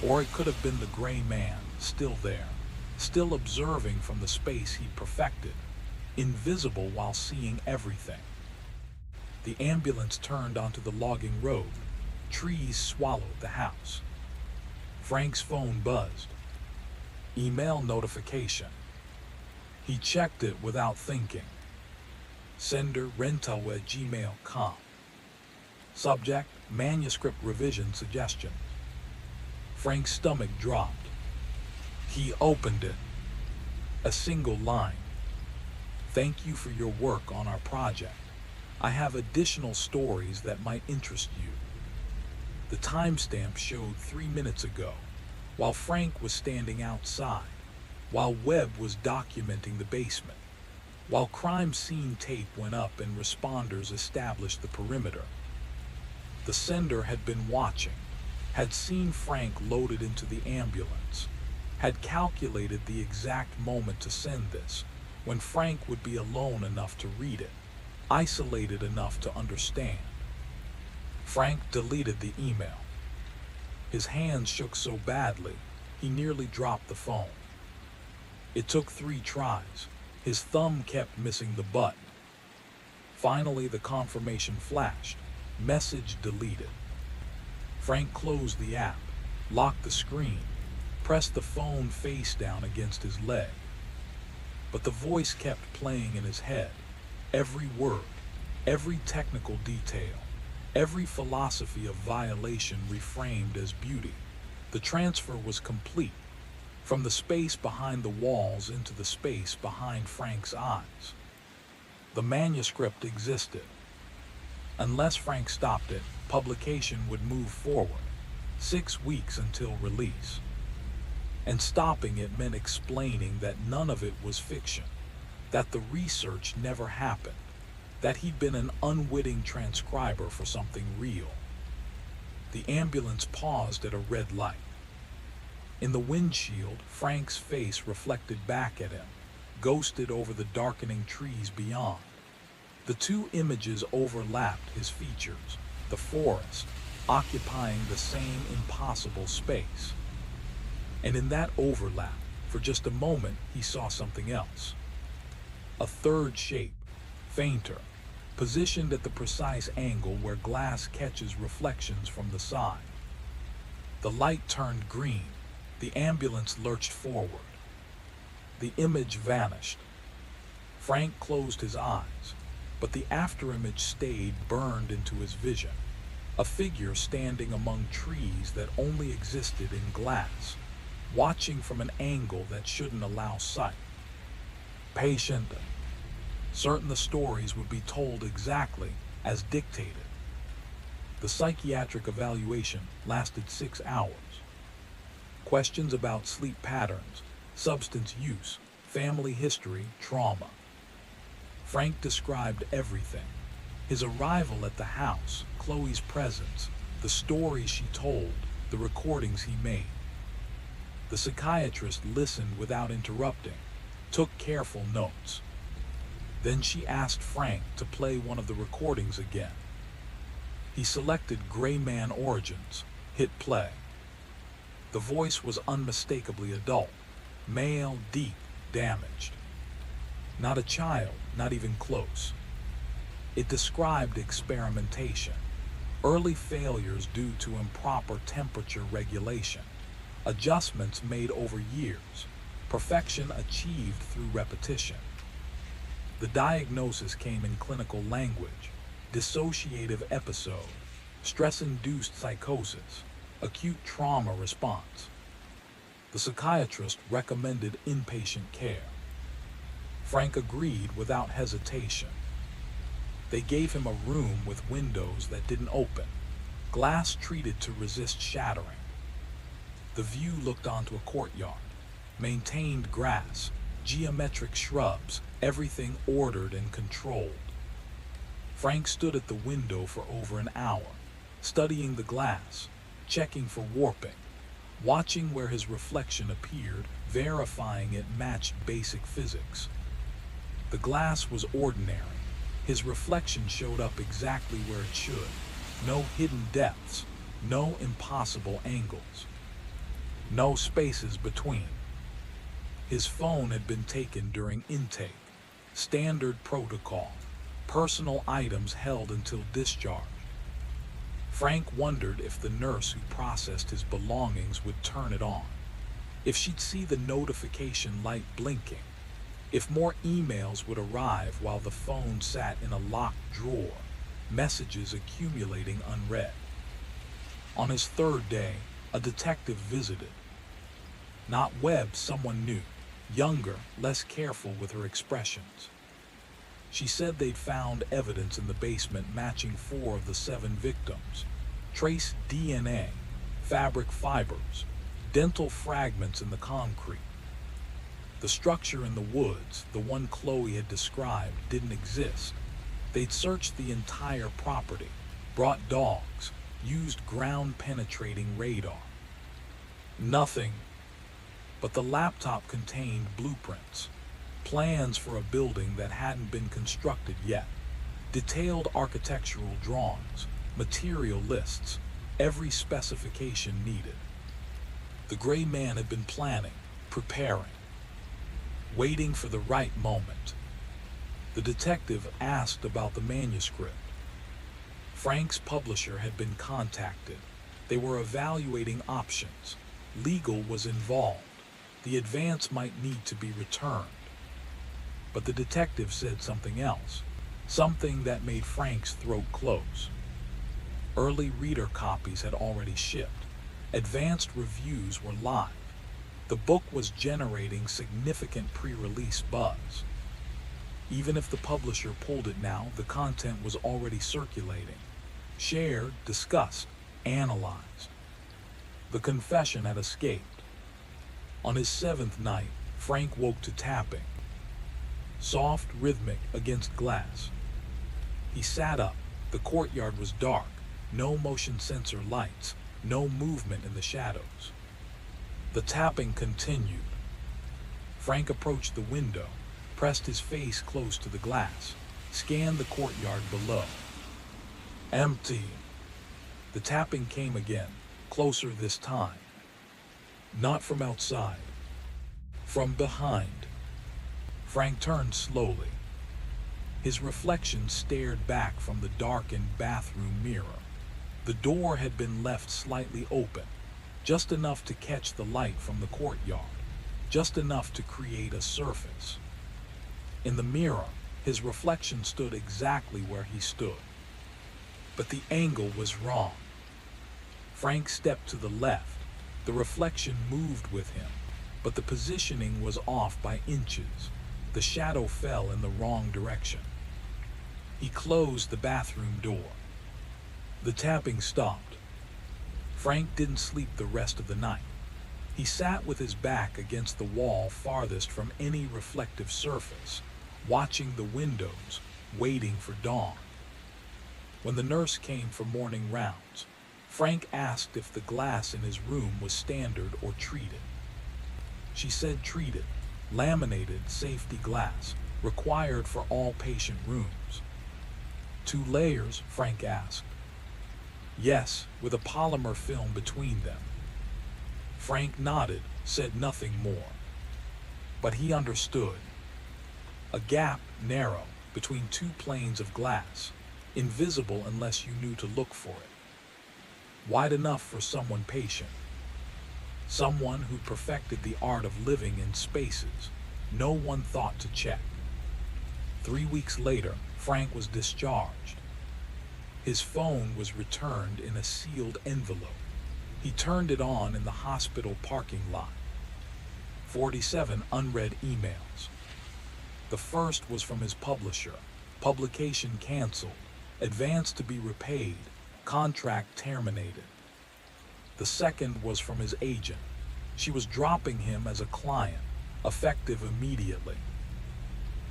Or it could have been the gray man, still there, still observing from the space he'd perfected, invisible while seeing everything. The ambulance turned onto the logging road. Trees swallowed the house. Frank's phone buzzed. Email notification. He checked it without thinking. Sender rental@gmail.com. Subject, manuscript revision suggestion. Frank's stomach dropped. He opened it. A single line. Thank you for your work on our project. I have additional stories that might interest you. The timestamp showed 3 minutes ago, while Frank was standing outside, while Webb was documenting the basement, while crime scene tape went up and responders established the perimeter. The sender had been watching, had seen Frank loaded into the ambulance, had calculated the exact moment to send this, when Frank would be alone enough to read it, isolated enough to understand. Frank deleted the email. His hands shook so badly, he nearly dropped the phone. It took 3 tries. His thumb kept missing the button. Finally, the confirmation flashed. Message deleted. Frank closed the app, locked the screen, pressed the phone face down against his leg. But the voice kept playing in his head. Every word, every technical detail, every philosophy of violation reframed as beauty. The transfer was complete, from the space behind the walls into the space behind Frank's eyes. The manuscript existed. Unless Frank stopped it, publication would move forward, 6 weeks until release. And stopping it meant explaining that none of it was fiction, that the research never happened, that he'd been an unwitting transcriber for something real. The ambulance paused at a red light. In the windshield, Frank's face reflected back at him, ghosted over the darkening trees beyond. The 2 images overlapped his features, the forest, occupying the same impossible space. And in that overlap, for just a moment, he saw something else. A third shape, fainter, positioned at the precise angle where glass catches reflections from the side. The light turned green. The ambulance lurched forward. The image vanished. Frank closed his eyes, but the afterimage stayed burned into his vision. A figure standing among trees that only existed in glass, watching from an angle that shouldn't allow sight. Patient, certain the stories would be told exactly as dictated. The psychiatric evaluation lasted 6 hours. Questions about sleep patterns, substance use, family history, trauma. Frank described everything. His arrival at the house, Chloe's presence, the stories she told, the recordings he made. The psychiatrist listened without interrupting, took careful notes. Then she asked Frank to play one of the recordings again. He selected Gray Man Origins, hit play. The voice was unmistakably adult, male, deep, damaged. Not a child, not even close. It described experimentation, early failures due to improper temperature regulation, adjustments made over years, perfection achieved through repetition. The diagnosis came in clinical language: dissociative episode, stress-induced psychosis, acute trauma response. The psychiatrist recommended inpatient care. Frank agreed without hesitation. They gave him a room with windows that didn't open, glass treated to resist shattering. The view looked onto a courtyard, maintained grass, geometric shrubs, everything ordered and controlled. Frank stood at the window for over an hour, studying the glass, checking for warping, watching where his reflection appeared, verifying it matched basic physics. The glass was ordinary. His reflection showed up exactly where it should. No hidden depths, no impossible angles, no spaces between. His phone had been taken during intake, standard protocol, personal items held until discharge. Frank wondered if the nurse who processed his belongings would turn it on, if she'd see the notification light blinking, if more emails would arrive while the phone sat in a locked drawer, messages accumulating unread. On his 3rd day, a detective visited. Not Webb, someone new, younger, less careful with her expressions. She said they'd found evidence in the basement matching 4 of the 7 victims. Trace DNA, fabric fibers, dental fragments in the concrete. The structure in the woods, the one Chloe had described, didn't exist. They'd searched the entire property, brought dogs, used ground-penetrating radar. Nothing. But the laptop contained blueprints, plans for a building that hadn't been constructed yet, detailed architectural drawings, material lists, every specification needed. The gray man had been planning, preparing, waiting for the right moment. The detective asked about the manuscript. Frank's publisher had been contacted. They were evaluating options. Legal was involved. The advance might need to be returned. But the detective said something else, something that made Frank's throat close. Early reader copies had already shipped. Advanced reviews were live. The book was generating significant pre-release buzz. Even if the publisher pulled it now, the content was already circulating, shared, discussed, analyzed. The confession had escaped. On his 7th night, Frank woke to tapping, soft, rhythmic, against glass. He sat up. The courtyard was dark, no motion sensor lights, no movement in the shadows. The tapping continued. Frank approached the window, pressed his face close to the glass, scanned the courtyard below. Empty. The tapping came again, closer this time. Not from outside, from behind. Frank turned slowly. His reflection stared back from the darkened bathroom mirror. The door had been left slightly open, just enough to catch the light from the courtyard, just enough to create a surface. In the mirror, his reflection stood exactly where he stood. But the angle was wrong. Frank stepped to the left. The reflection moved with him, but the positioning was off by inches. The shadow fell in the wrong direction. He closed the bathroom door. The tapping stopped. Frank didn't sleep the rest of the night. He sat with his back against the wall farthest from any reflective surface, watching the windows, waiting for dawn. When the nurse came for morning rounds, Frank asked if the glass in his room was standard or treated. She said treated, laminated safety glass, required for all patient rooms. 2 layers, Frank asked. Yes, with a polymer film between them. Frank nodded, said nothing more. But he understood. A gap, narrow, between 2 planes of glass, invisible unless you knew to look for it. Wide enough for someone patient. Someone who perfected the art of living in spaces no one thought to check. 3 weeks later, Frank was discharged. His phone was returned in a sealed envelope. He turned it on in the hospital parking lot. 47 unread emails. The first was from his publisher. Publication canceled. Advance to be repaid. Contract terminated. The second was from his agent. She was dropping him as a client, effective immediately.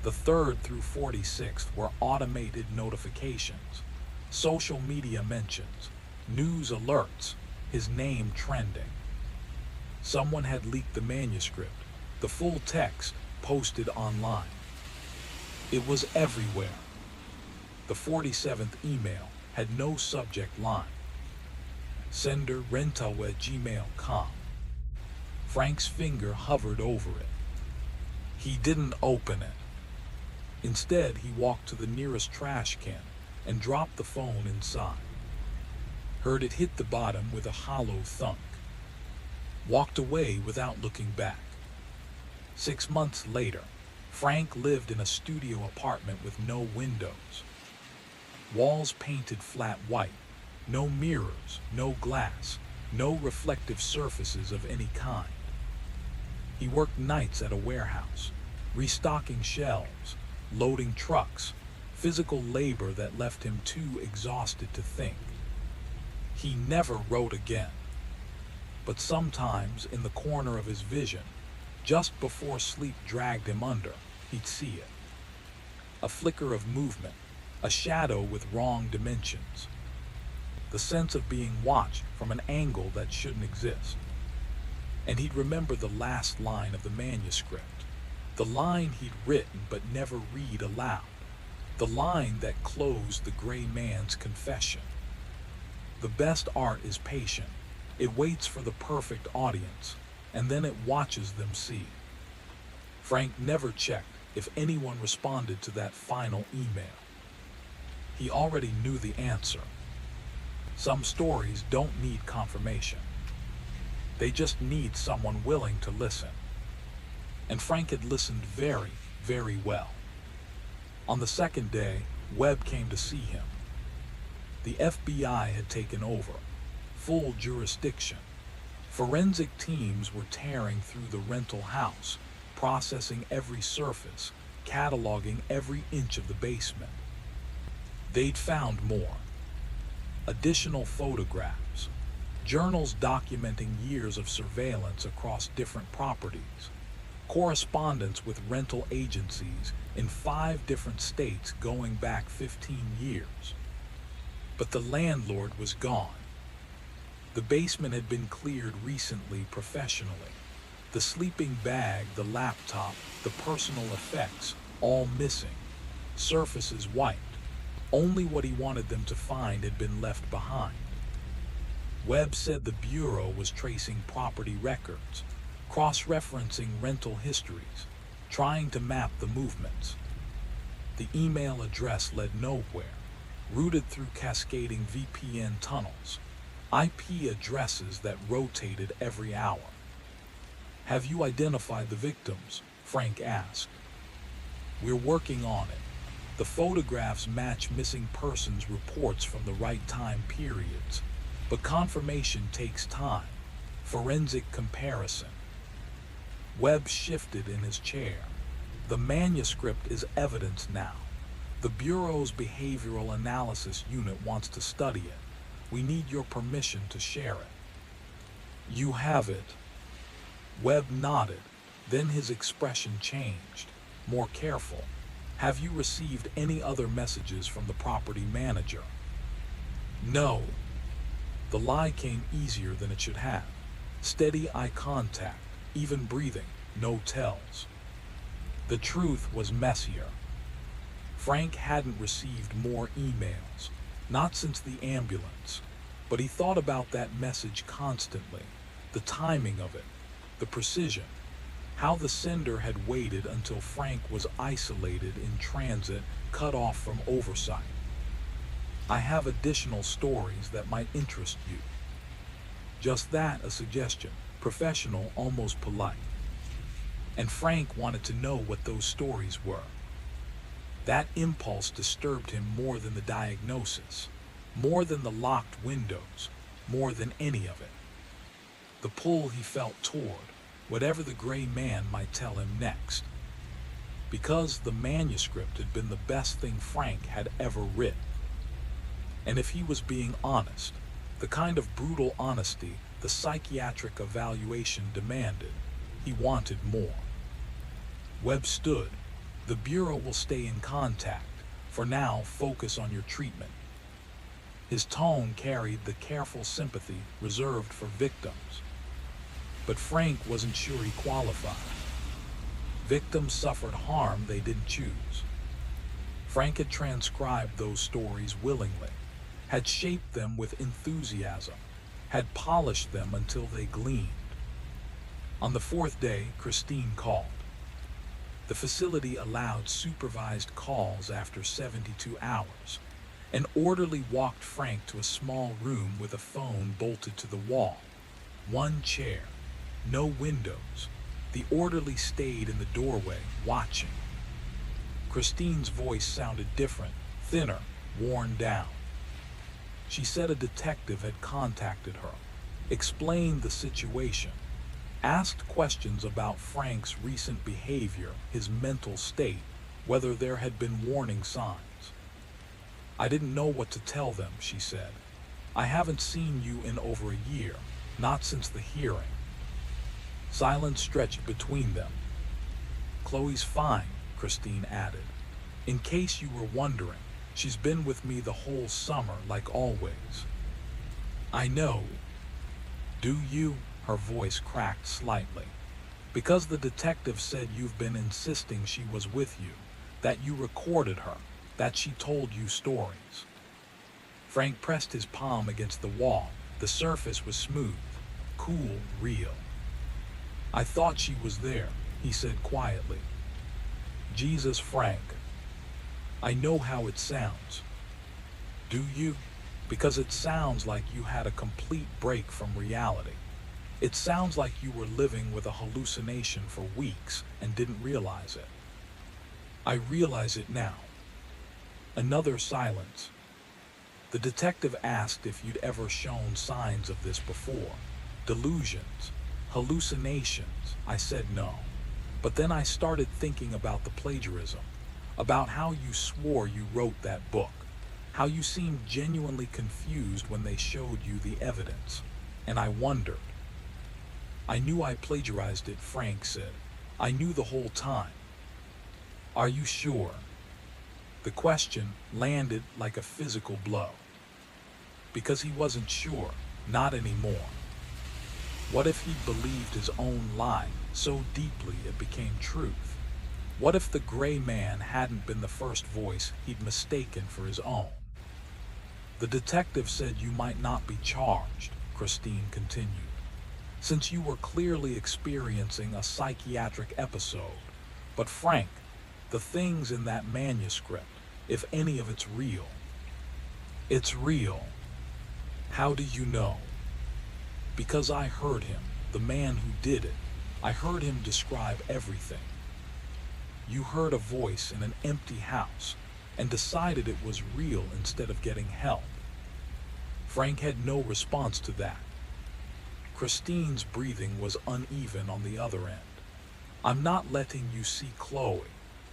The third through 46th were automated notifications, social media mentions, news alerts, his name trending. Someone had leaked the manuscript, the full text posted online. It was everywhere. The 47th email had no subject line. Sender rental@gmail.com. Frank's finger hovered over it. He didn't open it. Instead, he walked to the nearest trash can and dropped the phone inside. Heard it hit the bottom with a hollow thunk. Walked away without looking back. 6 months later, Frank lived in a studio apartment with no windows. Walls painted flat white, no mirrors, no glass, no reflective surfaces of any kind. He worked nights at a warehouse, restocking shelves, loading trucks, physical labor that left him too exhausted to think. He never wrote again. But sometimes, in the corner of his vision, just before sleep dragged him under, he'd see it. A flicker of movement, a shadow with wrong dimensions. The sense of being watched from an angle that shouldn't exist. And he'd remember the last line of the manuscript, the line he'd written but never read aloud, the line that closed the gray man's confession. The best art is patient. It waits for the perfect audience, and then it watches them see. Frank never checked if anyone responded to that final email. He already knew the answer. Some stories don't need confirmation. They just need someone willing to listen. And Frank had listened very, very well. On the second day, Webb came to see him. The FBI had taken over, full jurisdiction. Forensic teams were tearing through the rental house, processing every surface, cataloging every inch of the basement. They'd found more. Additional photographs, journals documenting years of surveillance across different properties, correspondence with rental agencies in 5 different states going back 15 years. But the landlord was gone. The basement had been cleared recently professionally. The sleeping bag, the laptop, the personal effects, all missing. Surfaces wiped. Only what he wanted them to find had been left behind. Webb said the Bureau was tracing property records, cross-referencing rental histories, trying to map the movements. The email address led nowhere, routed through cascading VPN tunnels, IP addresses that rotated every hour. "Have you identified the victims?" Frank asked. "We're working on it. The photographs match missing persons reports from the right time periods, but confirmation takes time, forensic comparison." Webb shifted in his chair. "The manuscript is evidence now. The Bureau's behavioral analysis unit wants to study it. We need your permission to share it." "You have it." Webb nodded, then his expression changed, more careful. "Have you received any other messages from the property manager?" "No." The lie came easier than it should have. Steady eye contact, even breathing, no tells. The truth was messier. Frank hadn't received more emails, not since the ambulance, but he thought about that message constantly, the timing of it, the precision, how the sender had waited until Frank was isolated in transit, cut off from oversight. "I have additional stories that might interest you." Just that, a suggestion, professional, almost polite. And Frank wanted to know what those stories were. That impulse disturbed him more than the diagnosis, more than the locked windows, more than any of it. The pull he felt toward whatever the gray man might tell him next. Because the manuscript had been the best thing Frank had ever written. And if he was being honest, the kind of brutal honesty the psychiatric evaluation demanded, he wanted more. Webb stood. "The Bureau will stay in contact. For now, focus on your treatment." His tone carried the careful sympathy reserved for victims. But Frank wasn't sure he qualified. Victims suffered harm they didn't choose. Frank had transcribed those stories willingly, had shaped them with enthusiasm, had polished them until they gleamed. On the 4th day, Christine called. The facility allowed supervised calls after 72 hours. An orderly walked Frank to a small room with a phone bolted to the wall. One chair, no windows. The orderly stayed in the doorway, watching. Christine's voice sounded different, thinner, worn down. She said a detective had contacted her, explained the situation. Asked questions about Frank's recent behavior, his mental state, whether there had been warning signs. I didn't know what to tell them, she said. I haven't seen you in over a year, not since the hearing. Silence stretched between them. Chloe's fine, Christine added. In case you were wondering, she's been with me the whole summer like always. I know. Do you? Her voice cracked slightly. Because the detective said you've been insisting she was with you, that you recorded her, that she told you stories. Frank pressed his palm against the wall. The surface was smooth, cool, real. I thought she was there, he said quietly. Jesus, Frank. I know how it sounds. Do you? Because it sounds like you had a complete break from reality. It sounds like you were living with a hallucination for weeks and didn't realize it. I realize it now. Another silence. The detective asked if you'd ever shown signs of this before. Delusions, hallucinations. I said no. But then I started thinking about the plagiarism, about how you swore you wrote that book, how you seemed genuinely confused when they showed you the evidence. And I wondered. I knew I plagiarized it, Frank said. I knew the whole time. Are you sure? The question landed like a physical blow. Because he wasn't sure, not anymore. What if he'd believed his own lie so deeply it became truth? What if the gray man hadn't been the first voice he'd mistaken for his own? The detective said you might not be charged, Christine continued, since you were clearly experiencing a psychiatric episode. But Frank, the things in that manuscript, if any of it's real. It's real. How do you know? Because I heard him, the man who did it. I heard him describe everything. You heard a voice in an empty house and decided it was real instead of getting help. Frank had no response to that. Christine's breathing was uneven on the other end. I'm not letting you see Chloe,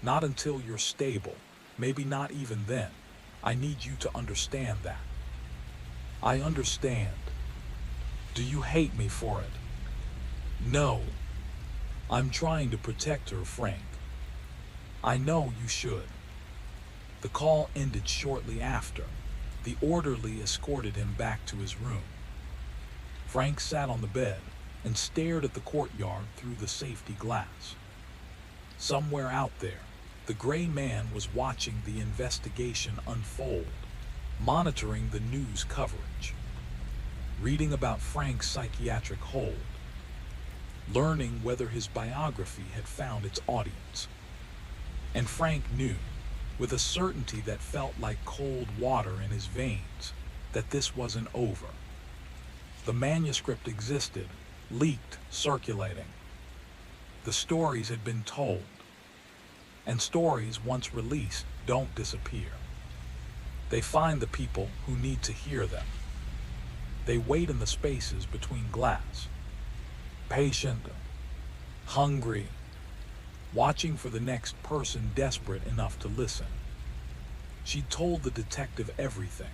not until you're stable, maybe not even then. I need you to understand that. I understand. Do you hate me for it? No. I'm trying to protect her, Frank. I know you should. The call ended shortly after. The orderly escorted him back to his room. Frank sat on the bed and stared at the courtyard through the safety glass. Somewhere out there, the gray man was watching the investigation unfold, monitoring the news coverage, reading about Frank's psychiatric hold, learning whether his biography had found its audience. And Frank knew, with a certainty that felt like cold water in his veins, that this wasn't over. The manuscript existed, leaked, circulating. The stories had been told. And stories, once released, don't disappear. They find the people who need to hear them. They wait in the spaces between glass, patient, hungry, watching for the next person desperate enough to listen. She told the detective everything,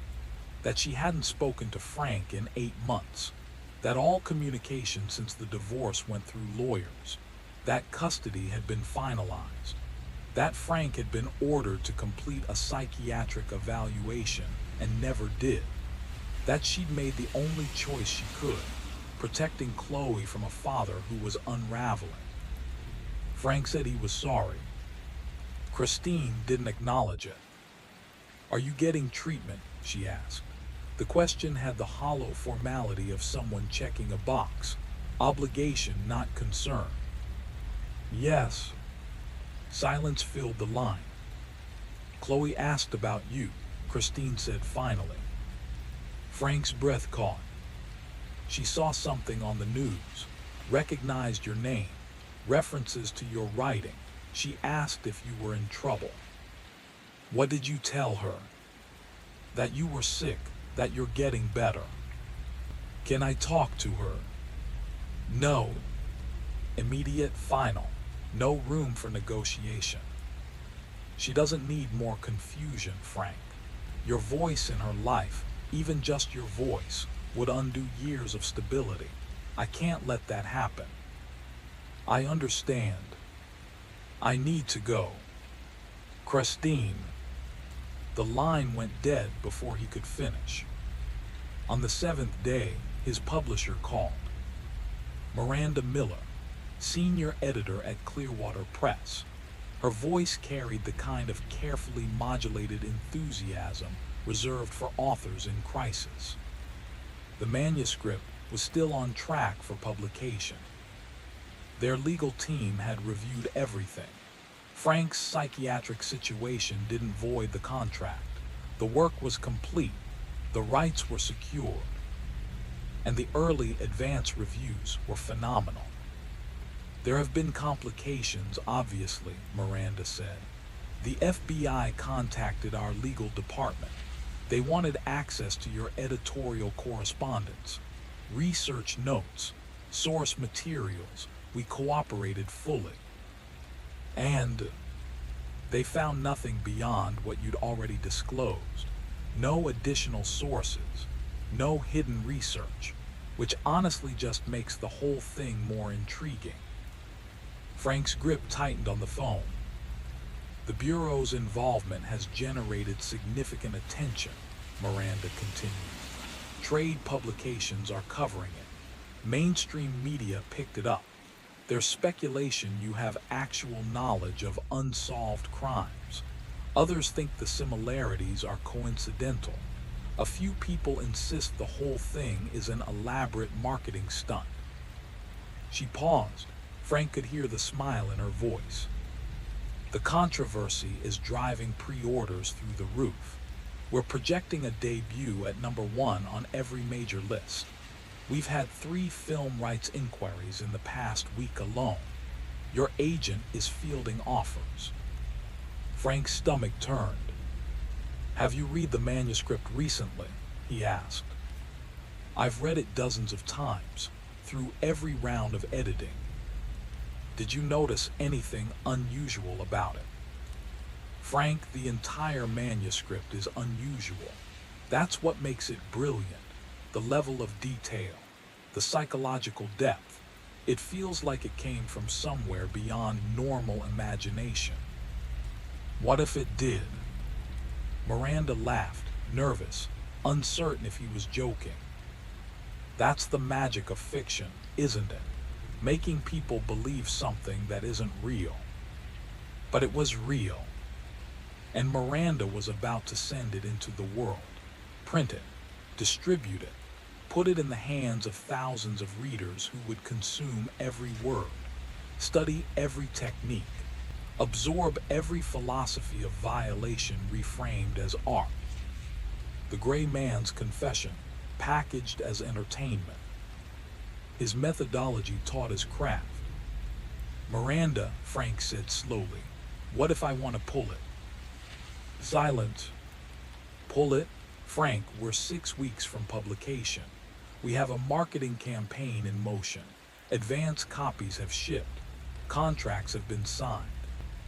that she hadn't spoken to Frank in 8 months, that all communication since the divorce went through lawyers, that custody had been finalized, that Frank had been ordered to complete a psychiatric evaluation and never did, that she'd made the only choice she could, protecting Chloe from a father who was unraveling. Frank said he was sorry. Christine didn't acknowledge it. Are you getting treatment? She asked. The question had the hollow formality of someone checking a box. Obligation, not concern. Yes. Silence filled the line. Chloe asked about you, Christine said finally. Frank's breath caught. She saw something on the news, recognized your name, references to your writing. She asked if you were in trouble. What did you tell her? That you were sick, that you're getting better. Can I talk to her? No. Immediate, final. No room for negotiation. She doesn't need more confusion, Frank. Your voice in her life, even just your voice, would undo years of stability. I can't let that happen. I understand. I need to go. Christine. The line went dead before he could finish. On the seventh day, his publisher called. Miranda Miller, senior editor at Clearwater Press. Her voice carried the kind of carefully modulated enthusiasm reserved for authors in crisis. The manuscript was still on track for publication. Their legal team had reviewed everything. Frank's psychiatric situation didn't void the contract. The work was complete, the rights were secured, and the early advance reviews were phenomenal. There have been complications, obviously, Miranda said. The FBI contacted our legal department. They wanted access to your editorial correspondence, research notes, source materials. We cooperated fully. And they found nothing beyond what you'd already disclosed. No additional sources, no hidden research, which honestly just makes the whole thing more intriguing. Frank's grip tightened on the phone. The Bureau's involvement has generated significant attention, Miranda continued. Trade publications are covering it. Mainstream media picked it up. There's speculation you have actual knowledge of unsolved crimes. Others think the similarities are coincidental. A few people insist the whole thing is an elaborate marketing stunt. She paused. Frank could hear the smile in her voice. The controversy is driving pre-orders through the roof. We're projecting a debut at #1 on every major list. We've had 3 film rights inquiries in the past week alone. Your agent is fielding offers. Frank's stomach turned. Have you read the manuscript recently? He asked. I've read it dozens of times, through every round of editing. Did you notice anything unusual about it? Frank, the entire manuscript is unusual. That's what makes it brilliant. The level of detail, the psychological depth. It feels like it came from somewhere beyond normal imagination. What if it did? Miranda laughed, nervous, uncertain if he was joking. That's the magic of fiction, isn't it? Making people believe something that isn't real. But it was real. And Miranda was about to send it into the world. Print it, distribute it, put it in the hands of thousands of readers who would consume every word, study every technique, absorb every philosophy of violation reframed as art. The gray man's confession, packaged as entertainment. His methodology taught his craft. Miranda, Frank said slowly, what if I want to pull it? Silence. Pull it? Frank, we're 6 weeks from publication. We have a marketing campaign in motion. Advance copies have shipped. Contracts have been signed.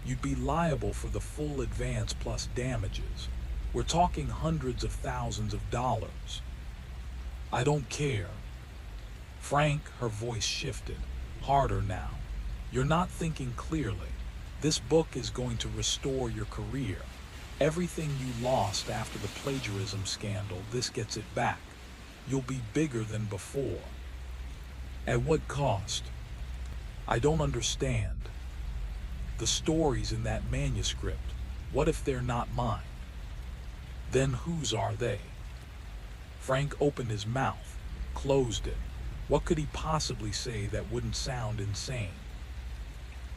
You'd be liable for the full advance plus damages. We're talking hundreds of thousands of dollars. I don't care. Frank, her voice shifted, harder now. You're not thinking clearly. This book is going to restore your career. Everything you lost after the plagiarism scandal, this gets it back. You'll be bigger than before. At what cost? I don't understand. The stories in that manuscript, what if they're not mine? Then whose are they? Frank opened his mouth, closed it. What could he possibly say that wouldn't sound insane?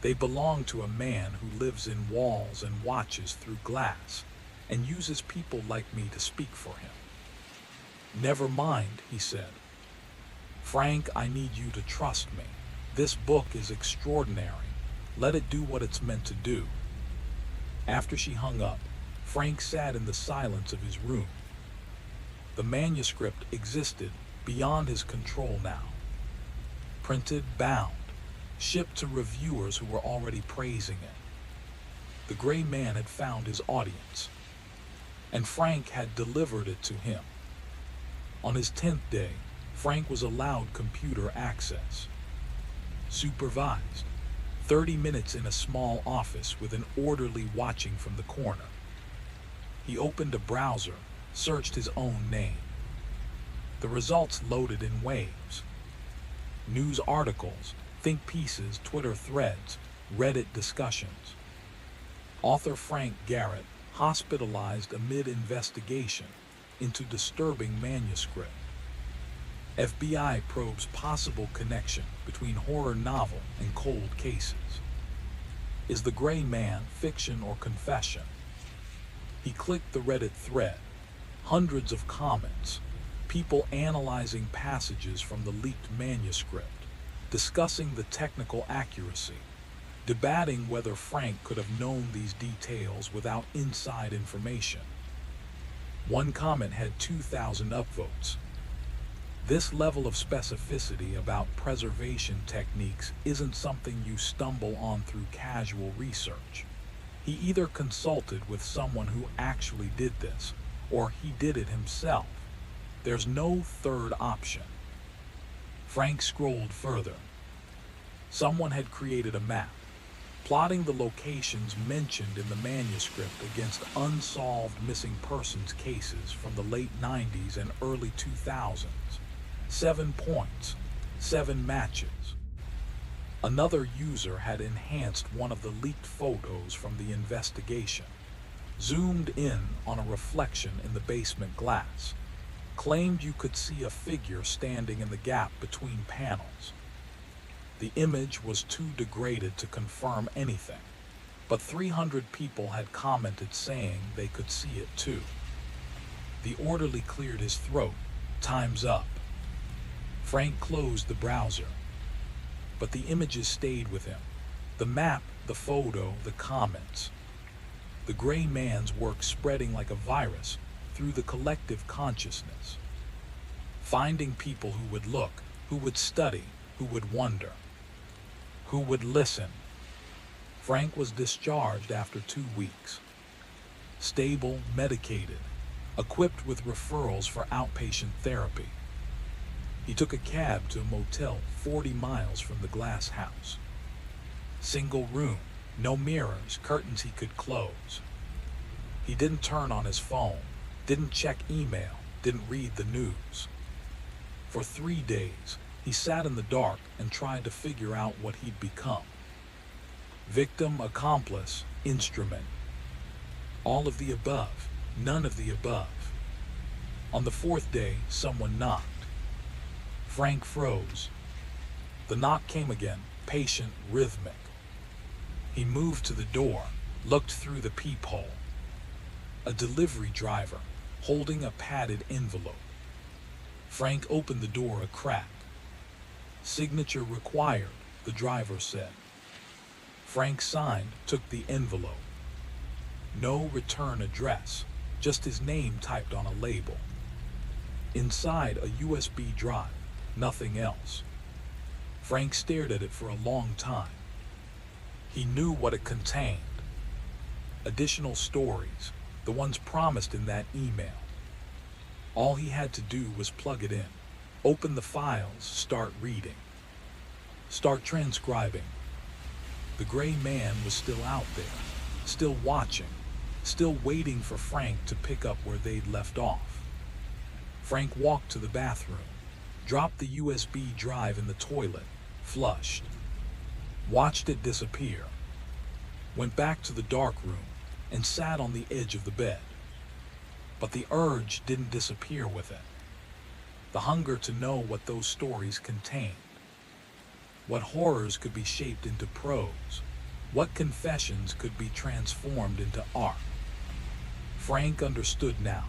They belong to a man who lives in walls and watches through glass, and uses people like me to speak for him. Never mind, he said. Frank, I need you to trust me. This book is extraordinary. Let it do what it's meant to do. After she hung up, Frank sat in the silence of his room. The manuscript existed beyond his control now. Printed, bound, shipped to reviewers who were already praising it. The gray man had found his audience, and Frank had delivered it to him. On his 10th day, Frank was allowed computer access. Supervised, 30 minutes in a small office with an orderly watching from the corner. He opened a browser, searched his own name. The results loaded in waves. News articles, think pieces, Twitter threads, Reddit discussions. Author Frank Garrett hospitalized amid investigation into disturbing manuscript. FBI probes possible connection between horror novel and cold cases. Is the gray man fiction or confession? He clicked the Reddit thread. Hundreds of comments, people analyzing passages from the leaked manuscript, discussing the technical accuracy, debating whether Frank could have known these details without inside information. One comment had 2,000 upvotes. This level of specificity about preservation techniques isn't something you stumble on through casual research. He either consulted with someone who actually did this, or he did it himself. There's no third option. Frank scrolled further. Someone had created a map, plotting the locations mentioned in the manuscript against unsolved missing persons cases from the late 90s and early 2000s. 7 points, 7 matches. Another user had enhanced one of the leaked photos from the investigation, zoomed in on a reflection in the basement glass, claimed you could see a figure standing in the gap between panels. The image was too degraded to confirm anything, but 300 people had commented saying they could see it too. The orderly cleared his throat. Time's up. Frank closed the browser, but the images stayed with him. The map, the photo, the comments. The gray man's work spreading like a virus through the collective consciousness. Finding people who would look, who would study, who would wonder, who would listen. Frank was discharged after 2 weeks. Stable, medicated, equipped with referrals for outpatient therapy. He took a cab to a motel 40 miles from the glass house. Single room, no mirrors, curtains he could close. He didn't turn on his phone, didn't check email, didn't read the news. For 3 days, he sat in the dark and tried to figure out what he'd become. Victim, accomplice, instrument. All of the above, none of the above. On the 4th day, someone knocked. Frank froze. The knock came again, patient, rhythmic. He moved to the door, looked through the peephole. A delivery driver, holding a padded envelope. Frank opened the door a crack. Signature required, the driver said. Frank signed, took the envelope. No return address, just his name typed on a label. Inside, a USB drive, nothing else. Frank stared at it for a long time. He knew what it contained. Additional stories, the ones promised in that email. All he had to do was plug it in, open the files, start reading, start transcribing. The gray man was still out there, still watching, still waiting for Frank to pick up where they'd left off. Frank walked to the bathroom, dropped the USB drive in the toilet, flushed, watched it disappear, went back to the dark room and sat on the edge of the bed. But the urge didn't disappear with it. The hunger to know what those stories contained. What horrors could be shaped into prose. What confessions could be transformed into art. Frank understood now.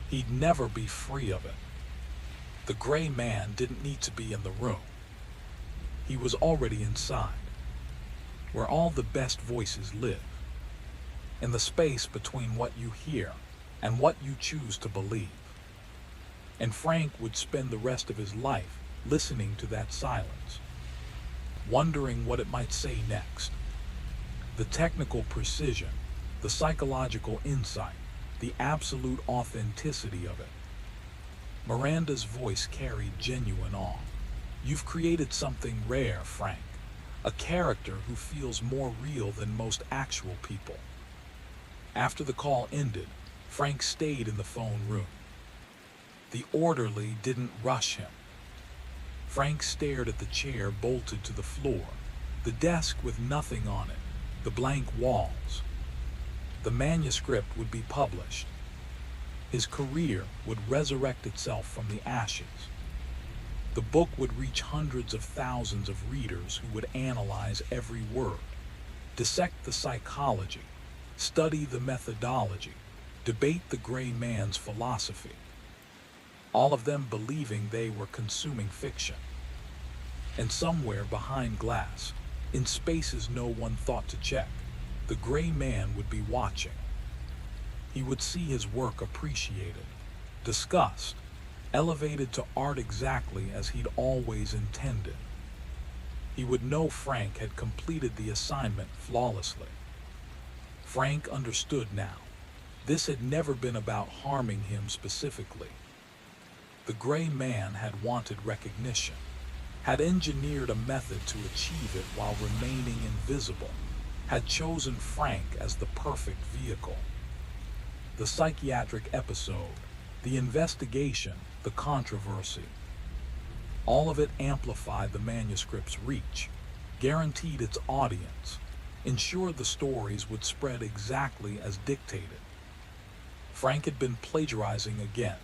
He'd never be free of it. The gray man didn't need to be in the room. He was already inside, where all the best voices live, in the space between what you hear and what you choose to believe. And Frank would spend the rest of his life listening to that silence. wondering what it might say next. The technical precision, the psychological insight, the absolute authenticity of it. Miranda's voice carried genuine awe. You've created something rare, Frank. A character who feels more real than most actual people. After the call ended, Frank stayed in the phone room. The orderly didn't rush him. Frank stared at the chair bolted to the floor, the desk with nothing on it, the blank walls. The manuscript would be published. His career would resurrect itself from the ashes. The book would reach hundreds of thousands of readers who would analyze every word, dissect the psychology, study the methodology, debate the gray man's philosophy. All of them believing they were consuming fiction. And somewhere behind glass, in spaces no one thought to check, the gray man would be watching. He would see his work appreciated, discussed, elevated to art exactly as he'd always intended. He would know Frank had completed the assignment flawlessly. Frank understood now. This had never been about harming him specifically. The gray man had wanted recognition, had engineered a method to achieve it while remaining invisible, had chosen Frank as the perfect vehicle. The psychiatric episode, the investigation, the controversy. All of it amplified the manuscript's reach, guaranteed its audience, ensured the stories would spread exactly as dictated. Frank had been plagiarizing again.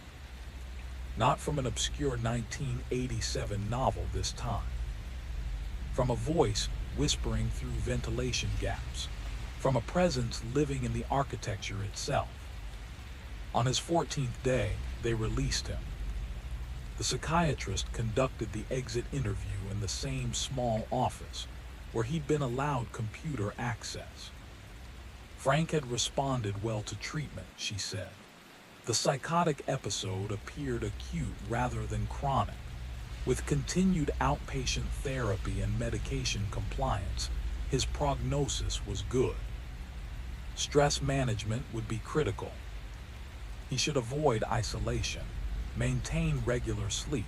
Not from an obscure 1987 novel this time. From a voice whispering through ventilation gaps. From a presence living in the architecture itself. On his 14th day, they released him. The psychiatrist conducted the exit interview in the same small office where he'd been allowed computer access. Frank had responded well to treatment, she said. The psychotic episode appeared acute rather than chronic. With continued outpatient therapy and medication compliance, his prognosis was good. Stress management would be critical. He should avoid isolation, maintain regular sleep,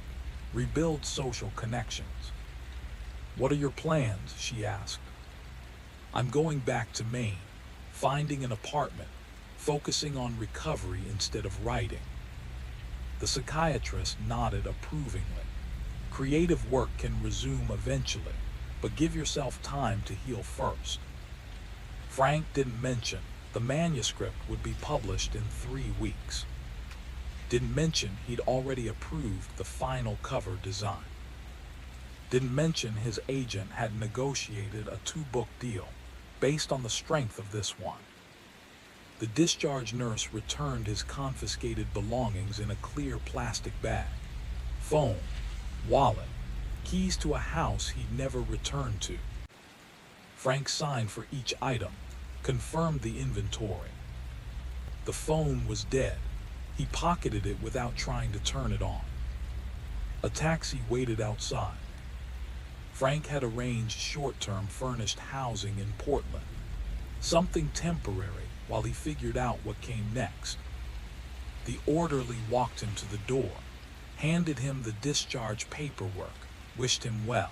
rebuild social connections. What are your plans? She asked. I'm going back to Maine, finding an apartment, focusing on recovery instead of writing. The psychiatrist nodded approvingly. Creative work can resume eventually, but give yourself time to heal first. Frank didn't mention the manuscript would be published in 3 weeks. Didn't mention he'd already approved the final cover design. Didn't mention his agent had negotiated a 2-book deal based on the strength of this one. The discharge nurse returned his confiscated belongings in a clear plastic bag. Phone, wallet, keys to a house he'd never returned to. Frank signed for each item, confirmed the inventory. The phone was dead. He pocketed it without trying to turn it on. A taxi waited outside. Frank had arranged short-term furnished housing in Portland. Something temporary while he figured out what came next. The orderly walked him to the door, handed him the discharge paperwork, wished him well.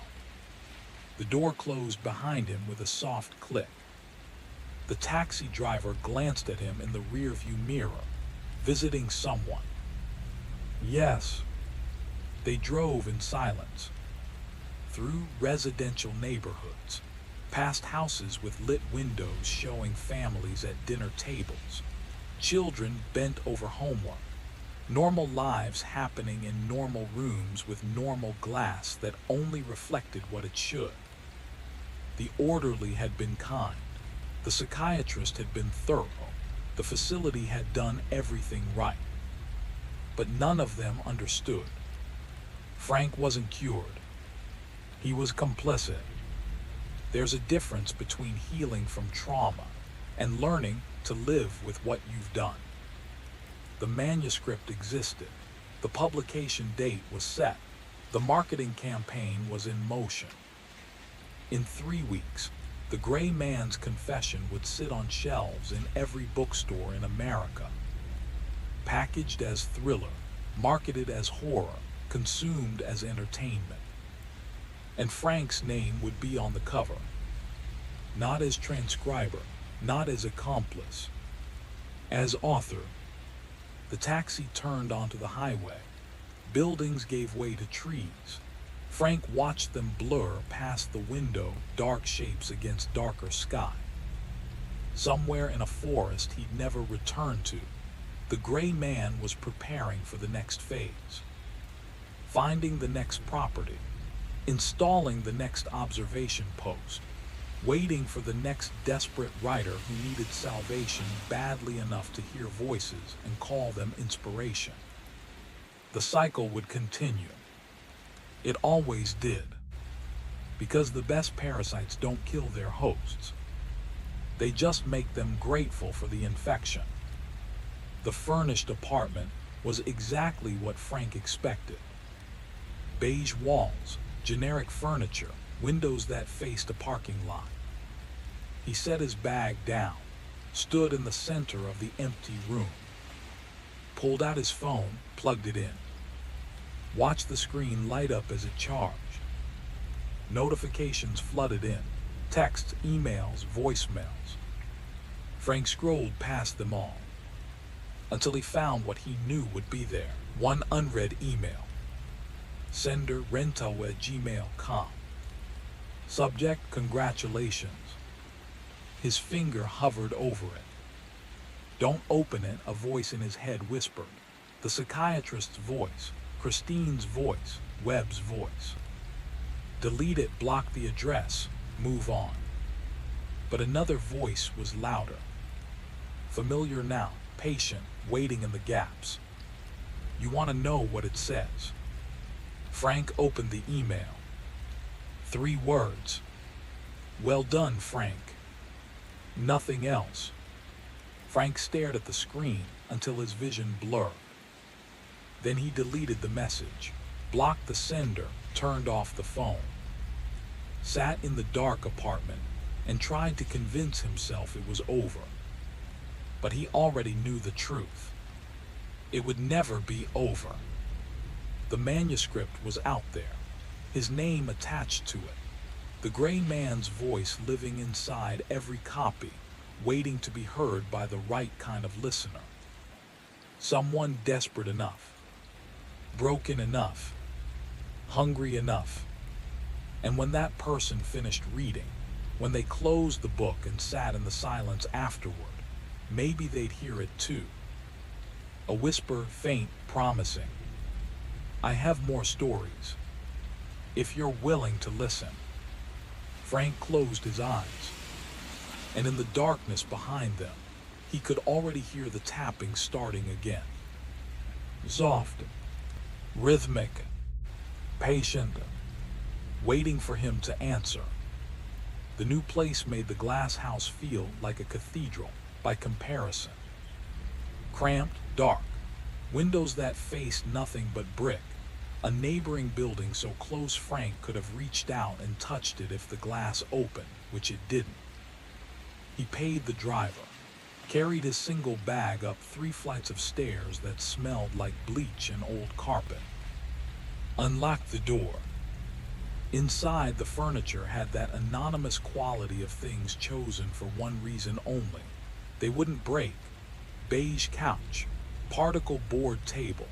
The door closed behind him with a soft click. The taxi driver glanced at him in the rearview mirror, visiting someone. Yes. They drove in silence. Through residential neighborhoods, past houses with lit windows showing families at dinner tables, children bent over homework, normal lives happening in normal rooms with normal glass that only reflected what it should. The orderly had been kind. The psychiatrist had been thorough. The facility had done everything right. But none of them understood. Frank wasn't cured. He was complicit. There's a difference between healing from trauma and learning to live with what you've done. The manuscript existed. The publication date was set. The marketing campaign was in motion. In 3 weeks, the gray man's confession would sit on shelves in every bookstore in America, packaged as thriller, marketed as horror, consumed as entertainment. And Frank's name would be on the cover, not as transcriber, not as accomplice, as author. The taxi turned onto the highway. Buildings gave way to trees. Frank watched them blur past the window, dark shapes against darker sky. Somewhere in a forest he'd never returned to, the gray man was preparing for the next phase. Finding the next property, installing the next observation post, waiting for the next desperate writer who needed salvation badly enough to hear voices and call them inspiration. The cycle would continue. It always did. Because the best parasites don't kill their hosts. They just make them grateful for the infection. The furnished apartment was exactly what Frank expected. Beige walls, generic furniture, windows that faced a parking lot. He set his bag down, stood in the center of the empty room, pulled out his phone, plugged it in, watched the screen light up as it charged. Notifications flooded in, texts, emails, voicemails. Frank scrolled past them all, until he found what he knew would be there. One unread email. Sender rento@gmail.com. Subject, congratulations. His finger hovered over it. Don't open it, a voice in his head whispered. The psychiatrist's voice, Christine's voice, Webb's voice. Delete it, block the address, move on. But another voice was louder. Familiar now, patient, waiting in the gaps. You want to know what it says? Frank opened the email. 3 words. Well done, Frank. Nothing else. Frank stared at the screen until his vision blurred. Then he deleted the message, blocked the sender, turned off the phone, sat in the dark apartment, and tried to convince himself it was over. But he already knew the truth. It would never be over. The manuscript was out there, his name attached to it, the gray man's voice living inside every copy, waiting to be heard by the right kind of listener. Someone desperate enough, broken enough, hungry enough. And when that person finished reading, when they closed the book and sat in the silence afterward, maybe they'd hear it too. A whisper, faint, promising. I have more stories, if you're willing to listen. Frank closed his eyes, and in the darkness behind them, he could already hear the tapping starting again. Soft, rhythmic, patient, waiting for him to answer. The new place made the glass house feel like a cathedral by comparison. Cramped, dark, windows that faced nothing but brick, a neighboring building so close Frank could have reached out and touched it if the glass opened, which it didn't. He paid the driver, carried his single bag up 3 flights of stairs that smelled like bleach and old carpet, unlocked the door. Inside, the furniture had that anonymous quality of things chosen for one reason only. They wouldn't break. Beige couch, particle board table,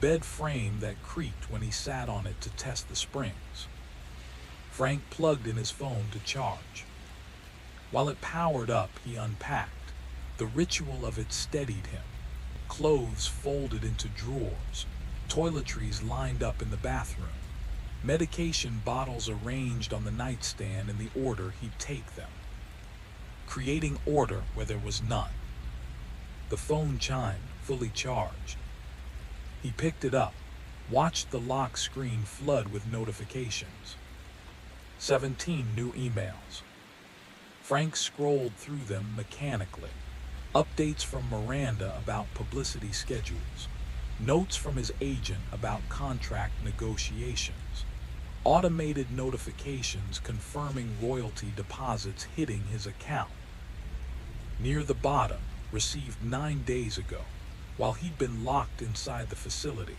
bed frame that creaked when he sat on it to test the springs. Frank plugged in his phone to charge. While it powered up, he unpacked. The ritual of it steadied him. Clothes folded into drawers, toiletries lined up in the bathroom, medication bottles arranged on the nightstand in the order he'd take them, creating order where there was none. The phone chimed, fully charged. He picked it up, watched the lock screen flood with notifications. 17 new emails. Frank scrolled through them mechanically. Updates from Miranda about publicity schedules. Notes from his agent about contract negotiations. Automated notifications confirming royalty deposits hitting his account. Near the bottom, received 9 days ago, while he'd been locked inside the facility,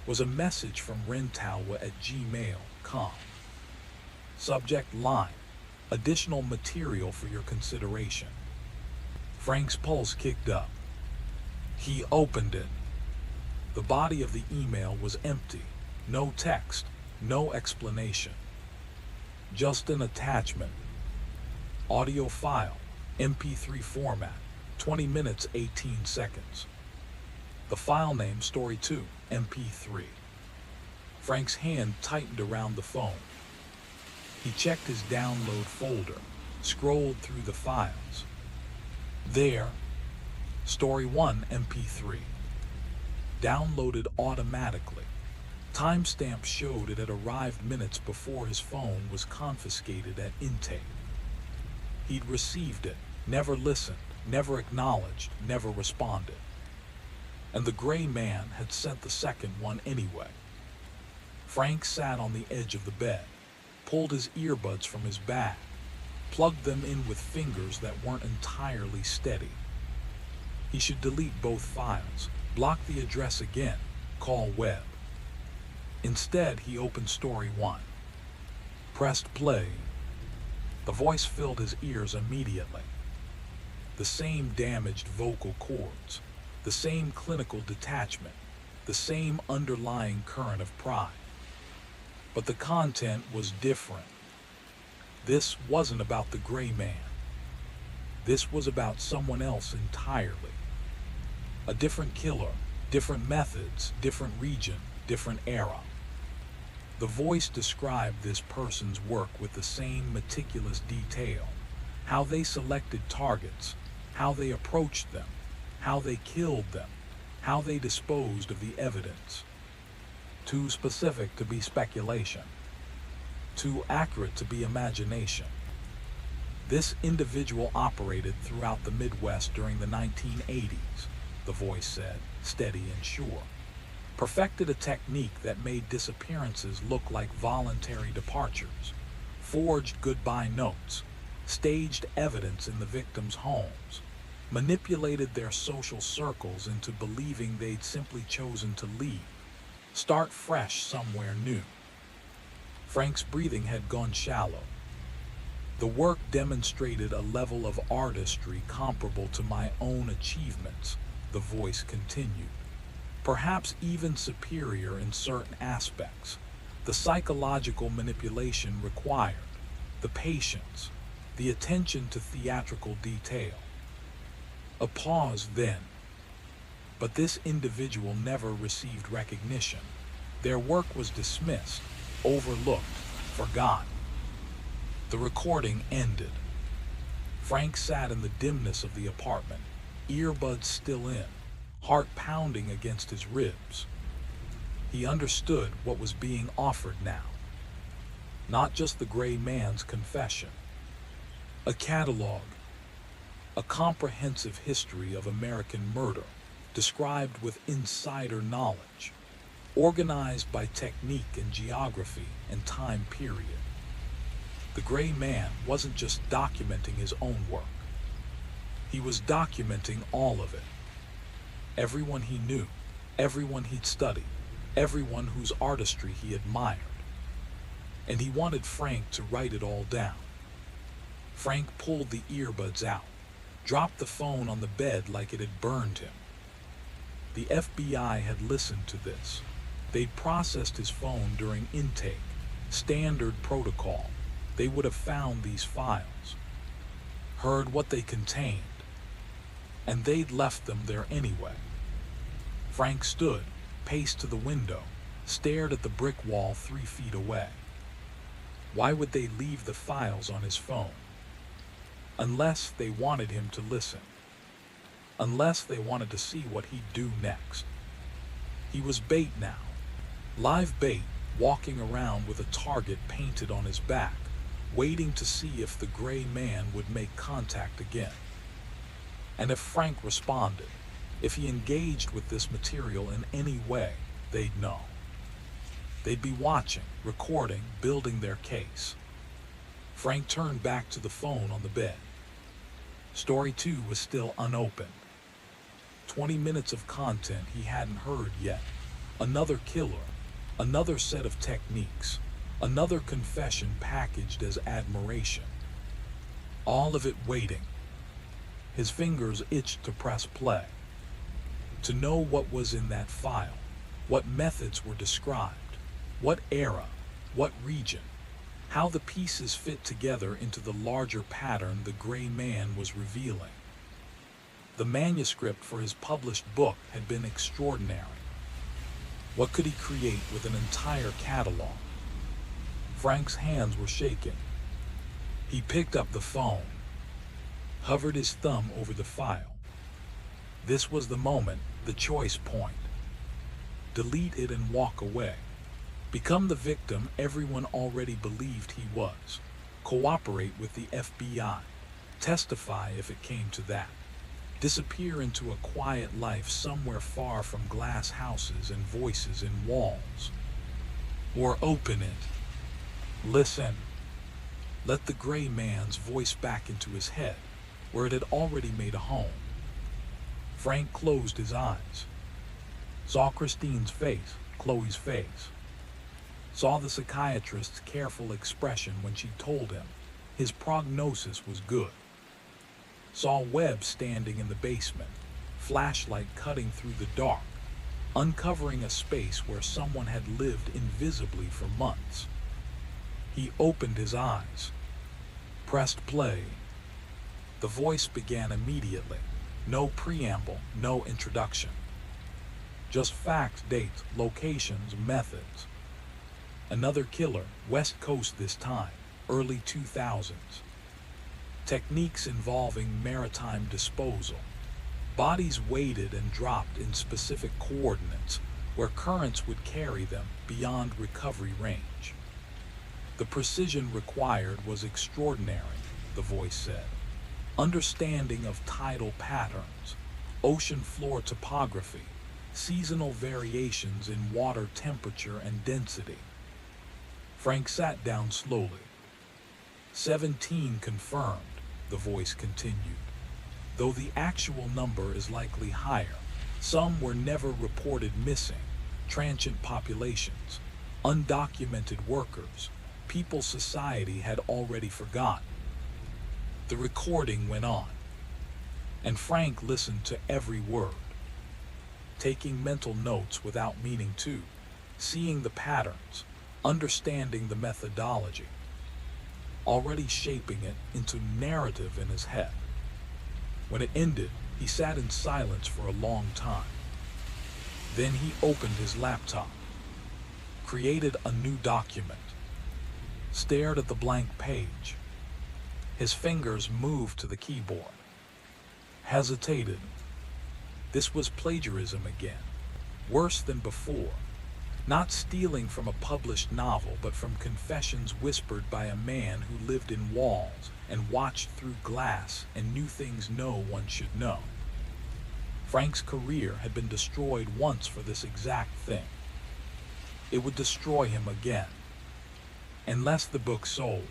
was a message from rentawa@gmail.com. Subject line: additional material for your consideration. Frank's pulse kicked up. He opened it. The body of the email was empty. No text, no explanation. Just an attachment. Audio file, MP3 format, 20 minutes 18 seconds. The file name Story 2, MP3. Frank's hand tightened around the phone. He checked his download folder, scrolled through the files. There, Story 1, MP3. Downloaded automatically. Timestamp showed it had arrived minutes before his phone was confiscated at intake. He'd received it, never listened, never acknowledged, never responded. And the gray man had sent the second one anyway. Frank sat on the edge of the bed, pulled his earbuds from his bag, plugged them in with fingers that weren't entirely steady. He should delete both files, block the address again, call web. Instead, he opened Story 1. Pressed play. The voice filled his ears immediately. The same damaged vocal cords, the same clinical detachment, the same underlying current of pride. But the content was different. This wasn't about the gray man. This was about someone else entirely. A different killer, different methods, different region, different era. The voice described this person's work with the same meticulous detail. How they selected targets, how they approached them, how they killed them, how they disposed of the evidence. Too specific to be speculation. Too accurate to be imagination. This individual operated throughout the Midwest during the 1980s, the voice said, steady and sure. Perfected a technique that made disappearances look like voluntary departures, forged goodbye notes, staged evidence in the victims' homes, manipulated their social circles into believing they'd simply chosen to leave, start fresh somewhere new. Frank's breathing had gone shallow. The work demonstrated a level of artistry comparable to my own achievements, the voice continued. Perhaps even superior in certain aspects. The psychological manipulation required, the patience, the attention to theatrical detail. A pause then. But this individual never received recognition. Their work was dismissed, overlooked, forgotten. The recording ended. Frank sat in the dimness of the apartment, earbuds still in, heart pounding against his ribs. He understood what was being offered now. Not just the gray man's confession. A catalog, a comprehensive history of American murder, described with insider knowledge, organized by technique and geography and time period. The gray man wasn't just documenting his own work. He was documenting all of it. Everyone he knew, everyone he'd studied, everyone whose artistry he admired. And he wanted Frank to write it all down. Frank pulled the earbuds out, dropped the phone on the bed like it had burned him. The FBI had listened to this. They'd processed his phone during intake, standard protocol. They would have found these files, heard what they contained, and they'd left them there anyway. Frank stood, paced to the window, stared at the brick wall 3 feet away. Why would they leave the files on his phone? Unless they wanted him to listen. Unless they wanted to see what he'd do next. He was bait now. Live bait, walking around with a target painted on his back, waiting to see if the gray man would make contact again. And if Frank responded, if he engaged with this material in any way, they'd know. They'd be watching, recording, building their case. Frank turned back to the phone on the bed. Story 2 was still unopened. 20 minutes of content he hadn't heard yet. Another killer, another set of techniques, another confession packaged as admiration. All of it waiting. His fingers itched to press play. To know what was in that file, what methods were described, what era, what region, how the pieces fit together into the larger pattern the gray man was revealing. The manuscript for his published book had been extraordinary. What could he create with an entire catalog? Frank's hands were shaking. He picked up the phone, hovered his thumb over the file. This was the moment, the choice point. Delete it and walk away. Become the victim everyone already believed he was. Cooperate with the FBI. Testify if it came to that. Disappear into a quiet life somewhere far from glass houses and voices in walls. Or open it. Listen. Let the gray man's voice back into his head, where it had already made a home. Frank closed his eyes. Saw Christine's face, Chloe's face. Saw the psychiatrist's careful expression when she told him his prognosis was good. Saw Webb standing in the basement, flashlight cutting through the dark, uncovering a space where someone had lived invisibly for months. He opened his eyes, pressed play. The voice began immediately. No preamble, no introduction. Just facts, dates, locations, methods. Another killer, West Coast this time, early 2000s. Techniques involving maritime disposal. Bodies weighted and dropped in specific coordinates where currents would carry them beyond recovery range. The precision required was extraordinary, the voice said. Understanding of tidal patterns, ocean floor topography, seasonal variations in water temperature and density. Frank sat down slowly. 17 confirmed, the voice continued. Though the actual number is likely higher, some were never reported missing. Transient populations, undocumented workers, people society had already forgotten. The recording went on, and Frank listened to every word, taking mental notes without meaning to, seeing the patterns, understanding the methodology, already shaping it into narrative in his head. When it ended, he sat in silence for a long time. Then he opened his laptop, created a new document, stared at the blank page. His fingers moved to the keyboard, hesitated. This was plagiarism again, worse than before. Not stealing from a published novel, but from confessions whispered by a man who lived in walls and watched through glass and knew things no one should know. Frank's career had been destroyed once for this exact thing. It would destroy him again, unless the book sold.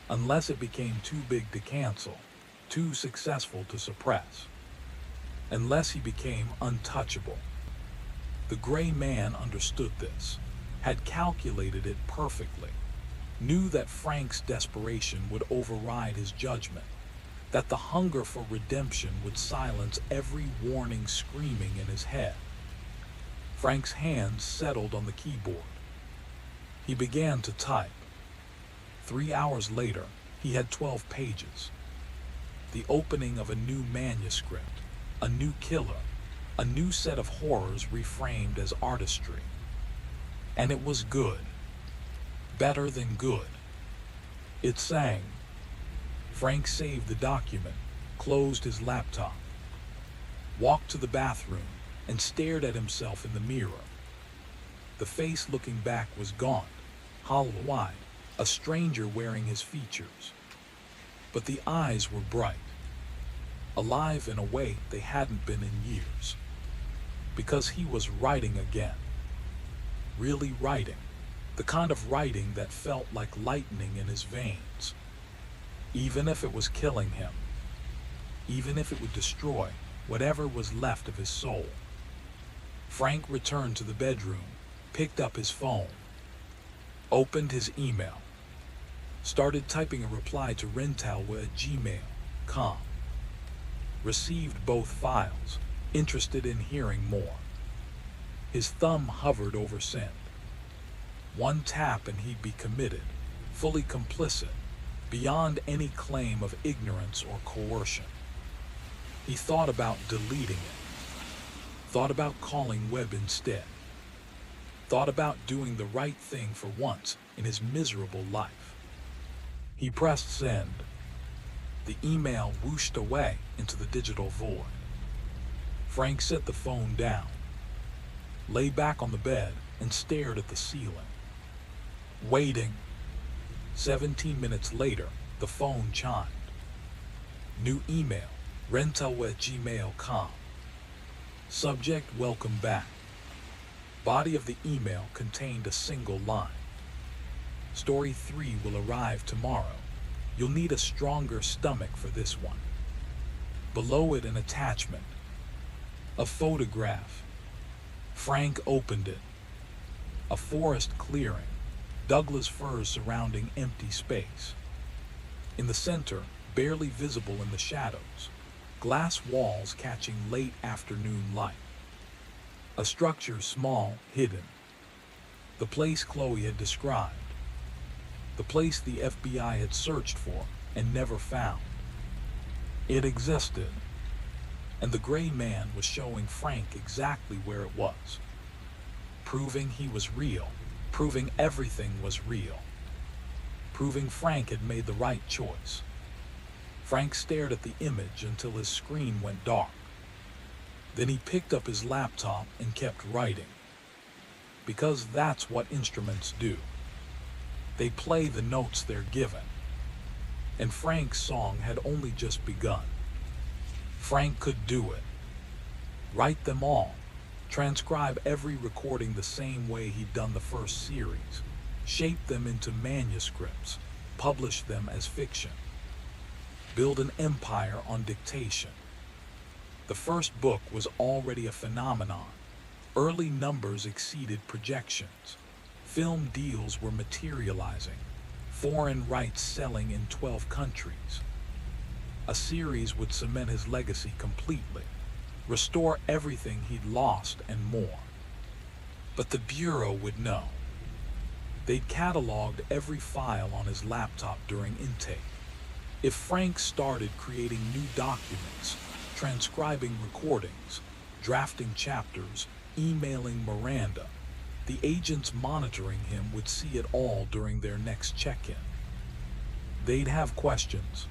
Unless it became too big to cancel, too successful to suppress. Unless he became untouchable. The gray man understood this, had calculated it perfectly, knew that Frank's desperation would override his judgment, that the hunger for redemption would silence every warning screaming in his head. Frank's hands settled on the keyboard. He began to type. 3 hours later, he had 12 pages. The opening of a new manuscript, a new killer, a new set of horrors reframed as artistry. And it was good. Better than good. It sang. Frank saved the document, closed his laptop, walked to the bathroom, and stared at himself in the mirror. The face looking back was gaunt, hollow-eyed, a stranger wearing his features. But the eyes were bright, alive in a way they hadn't been in years. Because he was writing again. really writing. The kind of writing that felt like lightning in his veins. Even if it was killing him. Even if it would destroy whatever was left of his soul. Frank returned to the bedroom, picked up his phone, opened his email, started typing a reply to rentalwa@gmail.com. Received both files, interested in hearing more. His thumb hovered over send. One tap and he'd be committed, fully complicit, beyond any claim of ignorance or coercion. He thought about deleting it. Thought about calling Webb instead. Thought about doing the right thing for once in his miserable life. He pressed send. The email whooshed away into the digital void. Frank set the phone down, lay back on the bed, and stared at the ceiling. Waiting. 17 minutes later, the phone chimed. New email, rentalwa@gmail.com. Subject, welcome back. Body of the email contained a single line. Story 3 will arrive tomorrow. You'll need a stronger stomach for this one. Below it, an attachment. A photograph. Frank opened it. A forest clearing. Douglas firs surrounding empty space. In the center, barely visible in the shadows, glass walls catching late afternoon light. A structure small, hidden. The place Chloe had described. The place the FBI had searched for and never found. It existed, and the gray man was showing Frank exactly where it was. Proving he was real, proving everything was real. Proving Frank had made the right choice. Frank stared at the image until his screen went dark. Then he picked up his laptop and kept writing. Because that's what instruments do. They play the notes they're given. And Frank's song had only just begun. Frank could do it. Write them all. Transcribe every recording the same way he'd done the first series. Shape them into manuscripts. Publish them as fiction. Build an empire on dictation. The first book was already a phenomenon. Early numbers exceeded projections. Film deals were materializing. Foreign rights selling in 12 countries. A series would cement his legacy completely. Restore everything he'd lost and more. But the Bureau would know. They'd cataloged every file on his laptop during intake. If Frank started creating new documents, transcribing recordings, drafting chapters, emailing Miranda, the agents monitoring him would see it all during their next check-in. They'd have questions.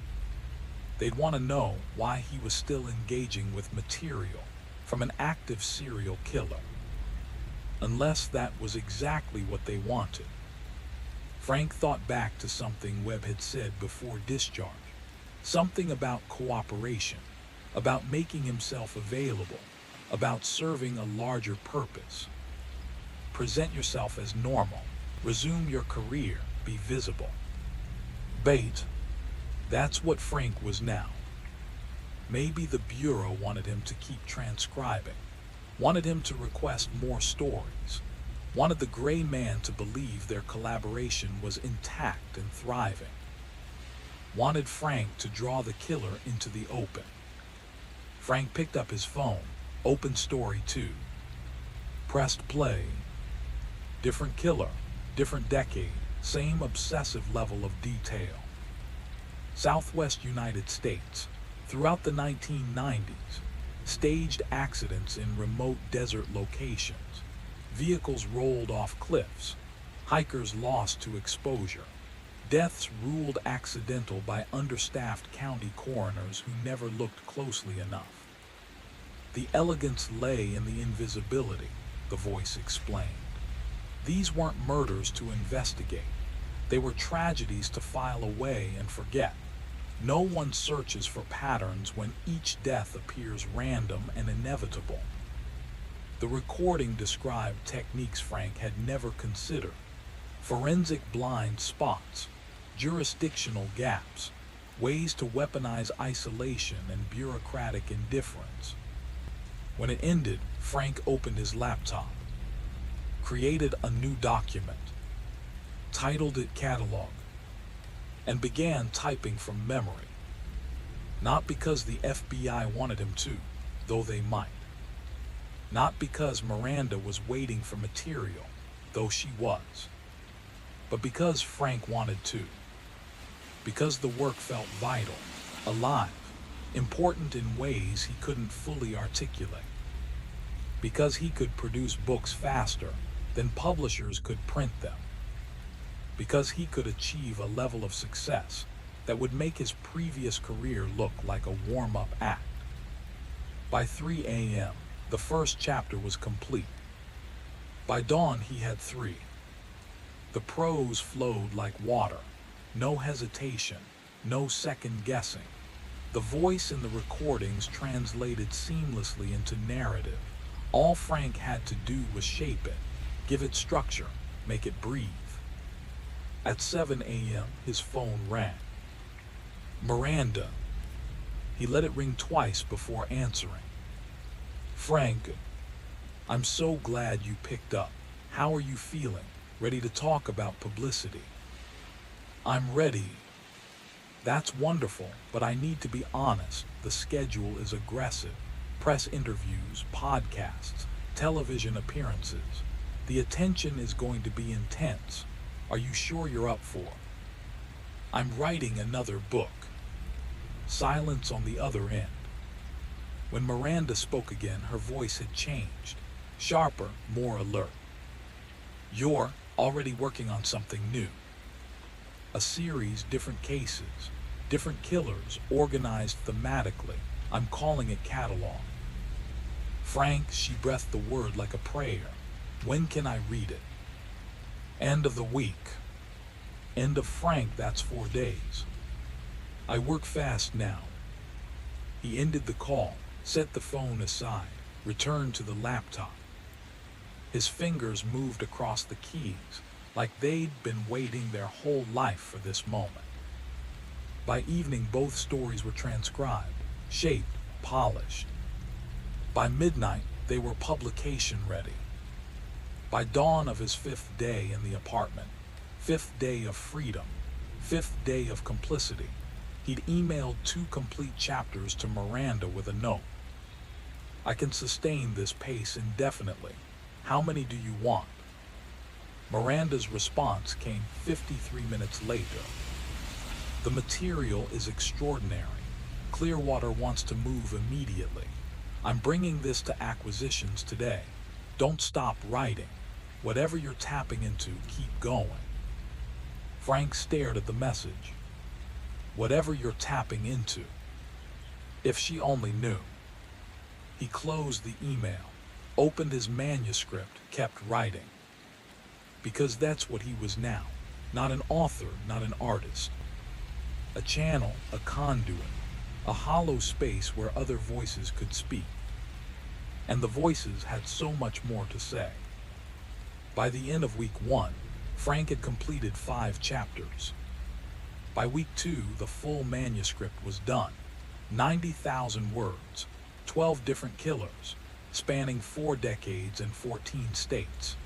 They'd want to know why he was still engaging with material from an active serial killer. Unless that was exactly what they wanted. Frank thought back to something Webb had said before discharge. Something about cooperation, about making himself available, about serving a larger purpose. Present yourself as normal. Resume your career. Be visible. Bait. That's what Frank was now. Maybe the Bureau wanted him to keep transcribing. Wanted him to request more stories. Wanted the gray man to believe their collaboration was intact and thriving. Wanted Frank to draw the killer into the open. Frank picked up his phone, opened story 2. Pressed play. Different killer, different decade, same obsessive level of detail. Southwest United States, throughout the 1990s, staged accidents in remote desert locations. Vehicles rolled off cliffs, hikers lost to exposure, deaths ruled accidental by understaffed county coroners who never looked closely enough. The elegance lay in the invisibility, the voice explained. These weren't murders to investigate. They were tragedies to file away and forget. No one searches for patterns when each death appears random and inevitable. The recording described techniques Frank had never considered: forensic blind spots, jurisdictional gaps, ways to weaponize isolation and bureaucratic indifference. When it ended, Frank opened his laptop, created a new document, titled it Catalog, and began typing from memory. Not because the FBI wanted him to, though they might. Not because Miranda was waiting for material, though she was. But because Frank wanted to. Because the work felt vital, alive, important in ways he couldn't fully articulate. Because he could produce books faster than publishers could print them. Because he could achieve a level of success that would make his previous career look like a warm-up act. By 3 a.m., the first chapter was complete. By dawn, he had 3. The prose flowed like water, no hesitation, no second guessing. The voice in the recordings translated seamlessly into narrative. All Frank had to do was shape it, give it structure, make it breathe. At 7 a.m., his phone rang. Miranda. He let it ring twice before answering. Frank, I'm so glad you picked up. How are you feeling? Ready to talk about publicity? I'm ready. That's wonderful, but I need to be honest. The schedule is aggressive. Press interviews, podcasts, television appearances. The attention is going to be intense. Are you sure you're up for? I'm writing another book. Silence on the other end. When Miranda spoke again, her voice had changed. Sharper, more alert. You're already working on something new. A series, different cases, different killers, organized thematically. I'm calling it Catalog. Frank, she breathed the word like a prayer. When can I read it? End of the week. End of Frank, that's 4 days. I work fast now. He ended the call, set the phone aside, returned to the laptop. His fingers moved across the keys, like they'd been waiting their whole life for this moment. By evening, both stories were transcribed, shaped, polished. By midnight, they were publication ready. By dawn of his 5th day in the apartment, 5th day of freedom, 5th day of complicity, he'd emailed 2 complete chapters to Miranda with a note. I can sustain this pace indefinitely. How many do you want? Miranda's response came 53 minutes later. The material is extraordinary. Clearwater wants to move immediately. I'm bringing this to acquisitions today. Don't stop writing. Whatever you're tapping into, keep going. Frank stared at the message. Whatever you're tapping into. If she only knew. He closed the email, opened his manuscript, kept writing. Because that's what he was now. Not an author, not an artist. A channel, a conduit, a hollow space where other voices could speak. And the voices had so much more to say. By the end of week 1, Frank had completed 5 chapters. By week 2, the full manuscript was done. 90,000 words, 12 different killers, spanning 4 decades and 14 states.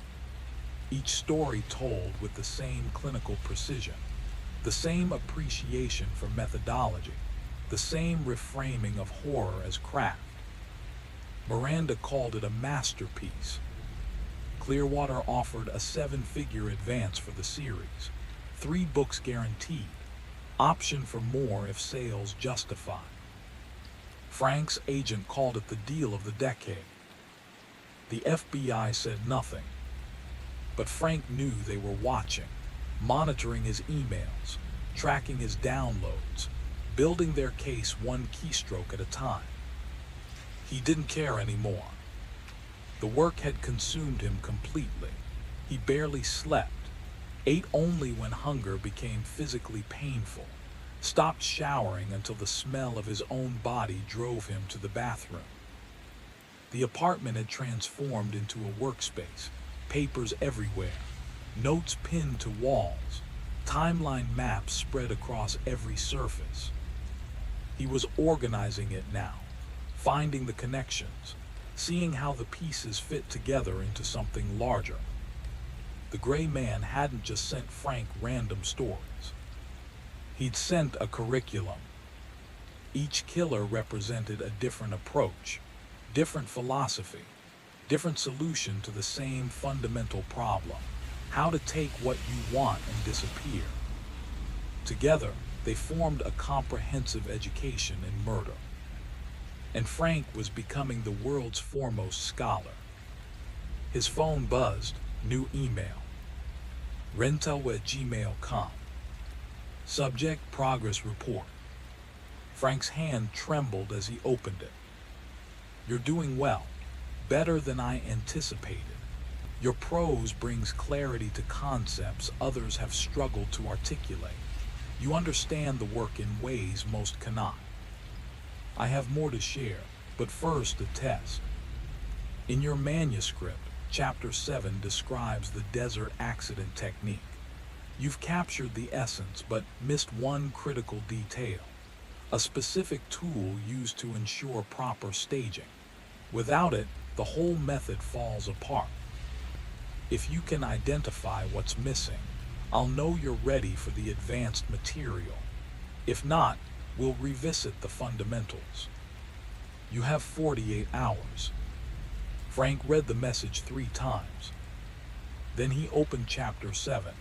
Each story told with the same clinical precision, the same appreciation for methodology, the same reframing of horror as craft. Miranda called it a masterpiece. Clearwater offered a 7-figure advance for the series, 3 books guaranteed, option for more if sales justify. Frank's agent called it the deal of the decade. The FBI said nothing, but Frank knew they were watching, monitoring his emails, tracking his downloads, building their case one keystroke at a time. He didn't care anymore. The work had consumed him completely. He barely slept, ate only when hunger became physically painful, stopped showering until the smell of his own body drove him to the bathroom. The apartment had transformed into a workspace, papers everywhere, notes pinned to walls, timeline maps spread across every surface. He was organizing it now, finding the connections, seeing how the pieces fit together into something larger. The gray man hadn't just sent Frank random stories. He'd sent a curriculum. Each killer represented a different approach, different philosophy, different solution to the same fundamental problem: how to take what you want and disappear. Together, they formed a comprehensive education in murder. And Frank was becoming the world's foremost scholar. His phone buzzed, new email. rentel@gmail.com. Subject: progress report. Frank's hand trembled as he opened it. You're doing well, better than I anticipated. Your prose brings clarity to concepts others have struggled to articulate. You understand the work in ways most cannot. I have more to share, but first a test. In your manuscript, Chapter 7 describes the desert accident technique. You've captured the essence but missed one critical detail: a specific tool used to ensure proper staging. Without it, the whole method falls apart. If you can identify what's missing, I'll know you're ready for the advanced material. If not, we'll revisit the fundamentals. You have 48 hours. Frank read the message 3 times. Then he opened Chapter 7,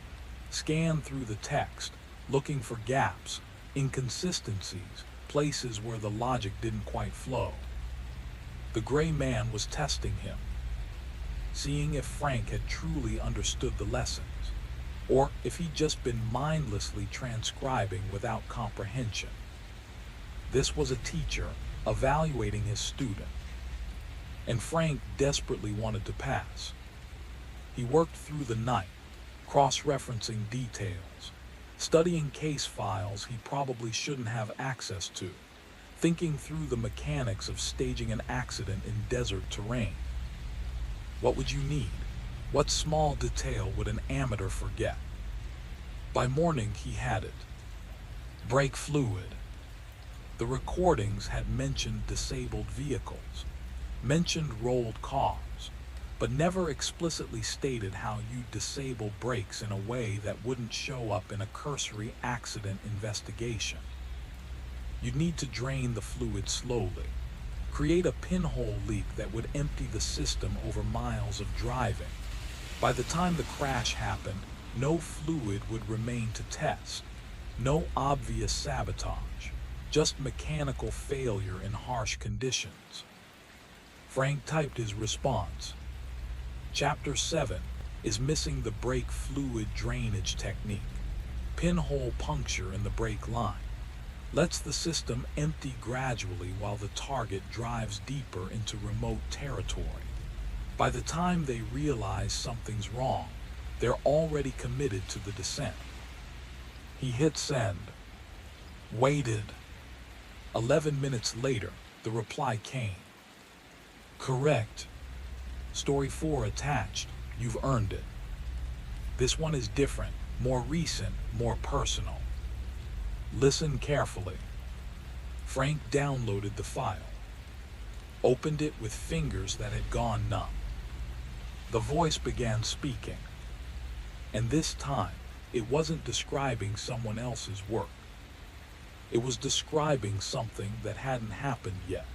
scanned through the text, looking for gaps, inconsistencies, places where the logic didn't quite flow. The gray man was testing him, seeing if Frank had truly understood the lessons, or if he'd just been mindlessly transcribing without comprehension. This was a teacher evaluating his student, and Frank desperately wanted to pass. He worked through the night, cross-referencing details, studying case files he probably shouldn't have access to, thinking through the mechanics of staging an accident in desert terrain. What would you need? What small detail would an amateur forget? By morning, he had it. Brake fluid. The recordings had mentioned disabled vehicles, mentioned rolled cars, but never explicitly stated how you'd disable brakes in a way that wouldn't show up in a cursory accident investigation. You'd need to drain the fluid slowly, create a pinhole leak that would empty the system over miles of driving. By the time the crash happened, no fluid would remain to test, no obvious sabotage, just mechanical failure in harsh conditions. Frank typed his response. Chapter 7 is missing the brake fluid drainage technique. Pinhole puncture in the brake line lets the system empty gradually while the target drives deeper into remote territory. By the time they realize something's wrong, they're already committed to the descent. He hit send. Waited. 11 minutes later, the reply came. Correct. Story 4 attached. You've earned it. This one is different, more recent, more personal. Listen carefully. Frank downloaded the file, opened it with fingers that had gone numb. The voice began speaking, and this time, it wasn't describing someone else's work. It was describing something that hadn't happened yet.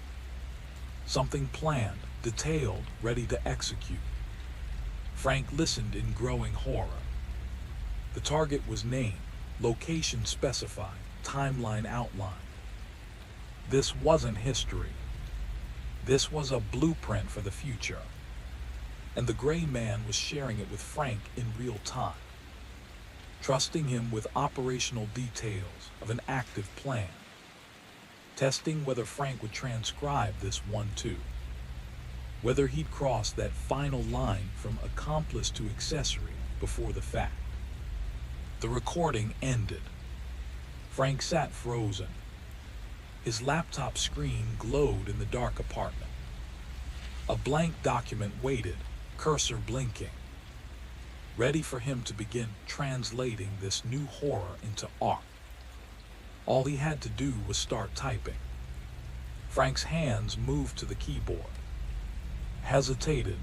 Something planned, detailed, ready to execute. Frank listened in growing horror. The target was named, location specified, timeline outlined. This wasn't history. This was a blueprint for the future. And the gray man was sharing it with Frank in real time, trusting him with operational details of an active plan, testing whether Frank would transcribe this one too, whether he'd cross that final line from accomplice to accessory before the fact. The recording ended. Frank sat frozen. His laptop screen glowed in the dark apartment. A blank document waited, cursor blinking, ready for him to begin translating this new horror into art. All he had to do was start typing. Frank's hands moved to the keyboard, hesitated.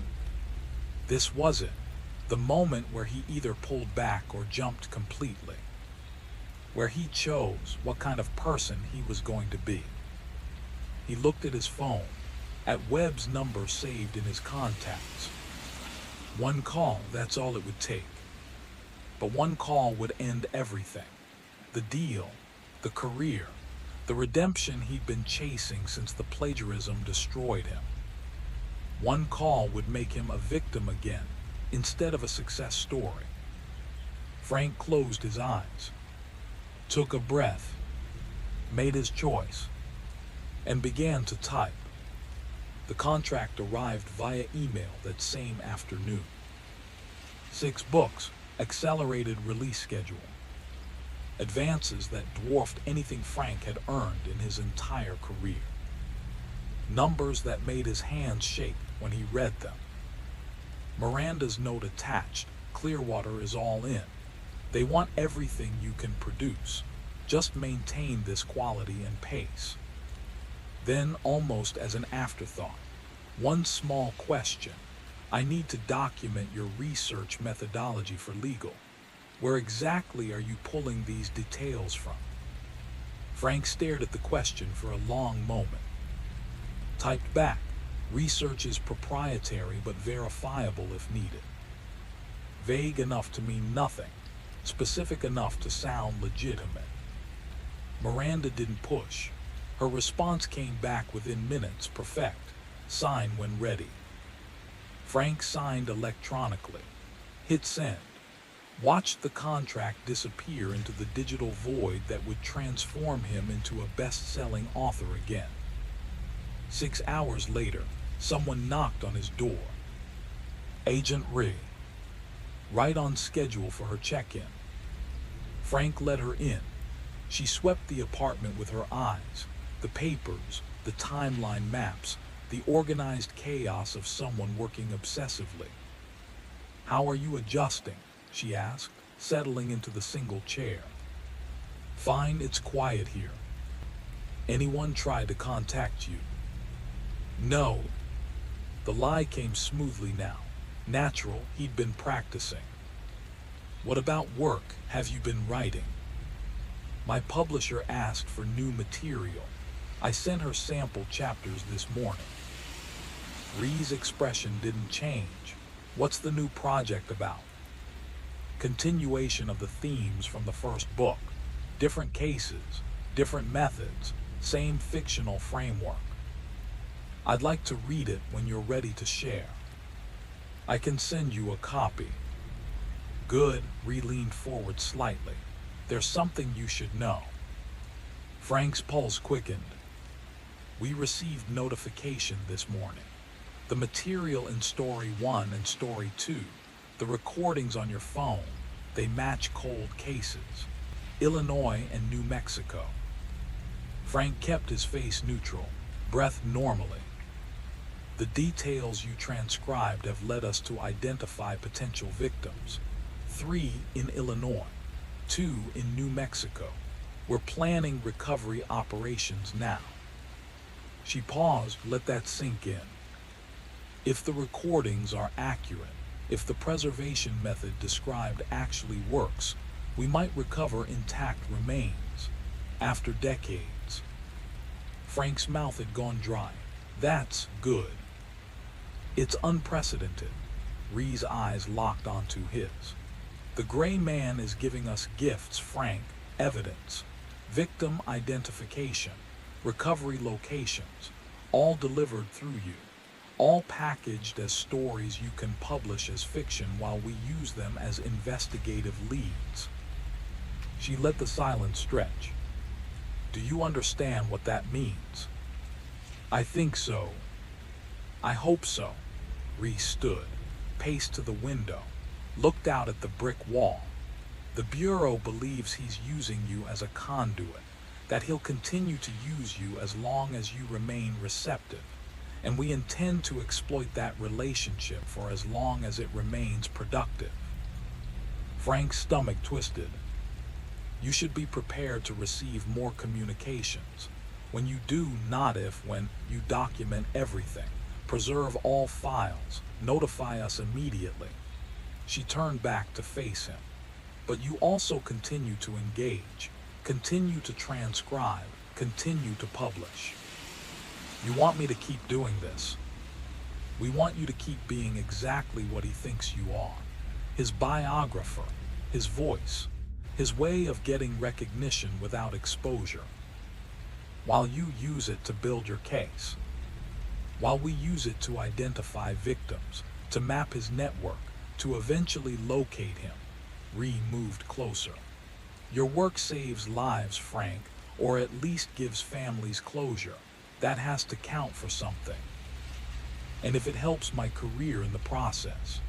This was it, the moment where he either pulled back or jumped completely, where he chose what kind of person he was going to be. He looked at his phone, at Webb's number saved in his contacts. One call, that's all it would take. But one call would end everything. The deal, the career, the redemption he'd been chasing since the plagiarism destroyed him. One call would make him a victim again, instead of a success story. Frank closed his eyes, took a breath, made his choice, and began to type. The contract arrived via email that same afternoon. 6 books, accelerated release schedule. Advances that dwarfed anything Frank had earned in his entire career. Numbers that made his hands shake when he read them. Miranda's note attached, Clearwater is all in. They want everything you can produce. Just maintain this quality and pace. Then, almost as an afterthought, one small question. I need to document your research methodology for legal. Where exactly are you pulling these details from? Frank stared at the question for a long moment. Typed back, research is proprietary but verifiable if needed. Vague enough to mean nothing, specific enough to sound legitimate. Miranda didn't push. Her response came back within minutes, perfect. Sign when ready. Frank signed electronically. Hit send. Watched the contract disappear into the digital void that would transform him into a best-selling author again. 6 hours later, someone knocked on his door. Agent Ree. Right on schedule for her check-in. Frank let her in. She swept the apartment with her eyes. The papers, the timeline maps, the organized chaos of someone working obsessively. How are you adjusting? She asked, settling into the single chair. Fine, it's quiet here. Anyone tried to contact you? No. The lie came smoothly now. Natural, he'd been practicing. What about work? Have you been writing? My publisher asked for new material. I sent her sample chapters this morning. Ree's expression didn't change. What's the new project about? Continuation of the themes from the first book. Different cases, different methods, same fictional framework. I'd like to read it when you're ready to share. I can send you a copy. Good, Ree leaned forward slightly. There's something you should know. Frank's pulse quickened. We received notification this morning. The material in Story 1 and Story 2, the recordings on your phone, they match cold cases. Illinois and New Mexico. Frank kept his face neutral, breathed normally. The details you transcribed have led us to identify potential victims. 3 in Illinois, 2 in New Mexico. We're planning recovery operations now. She paused, let that sink in. If the recordings are accurate, if the preservation method described actually works, we might recover intact remains after decades. Frank's mouth had gone dry. That's good. It's unprecedented. Ree's eyes locked onto his. The gray man is giving us gifts, Frank, evidence, victim identification, recovery locations, all delivered through you, all packaged as stories you can publish as fiction while we use them as investigative leads. She let the silence stretch. Do you understand what that means? I think so. I hope so. Ree stood, paced to the window, looked out at the brick wall. The Bureau believes he's using you as a conduit, that he'll continue to use you as long as you remain receptive. and we intend to exploit that relationship for as long as it remains productive. Frank's stomach twisted. You should be prepared to receive more communications. When you do, not if, when you document everything, preserve all files, notify us immediately. She turned back to face him. But you also continue to engage, continue to transcribe, continue to publish. You want me to keep doing this. We want you to keep being exactly what he thinks you are. His biographer, his voice, his way of getting recognition without exposure. While you use it to build your case. While we use it to identify victims, to map his network, to eventually locate him. Ree moved closer. Your work saves lives, Frank, or at least gives families closure. That has to count for something. And if it helps my career in the process,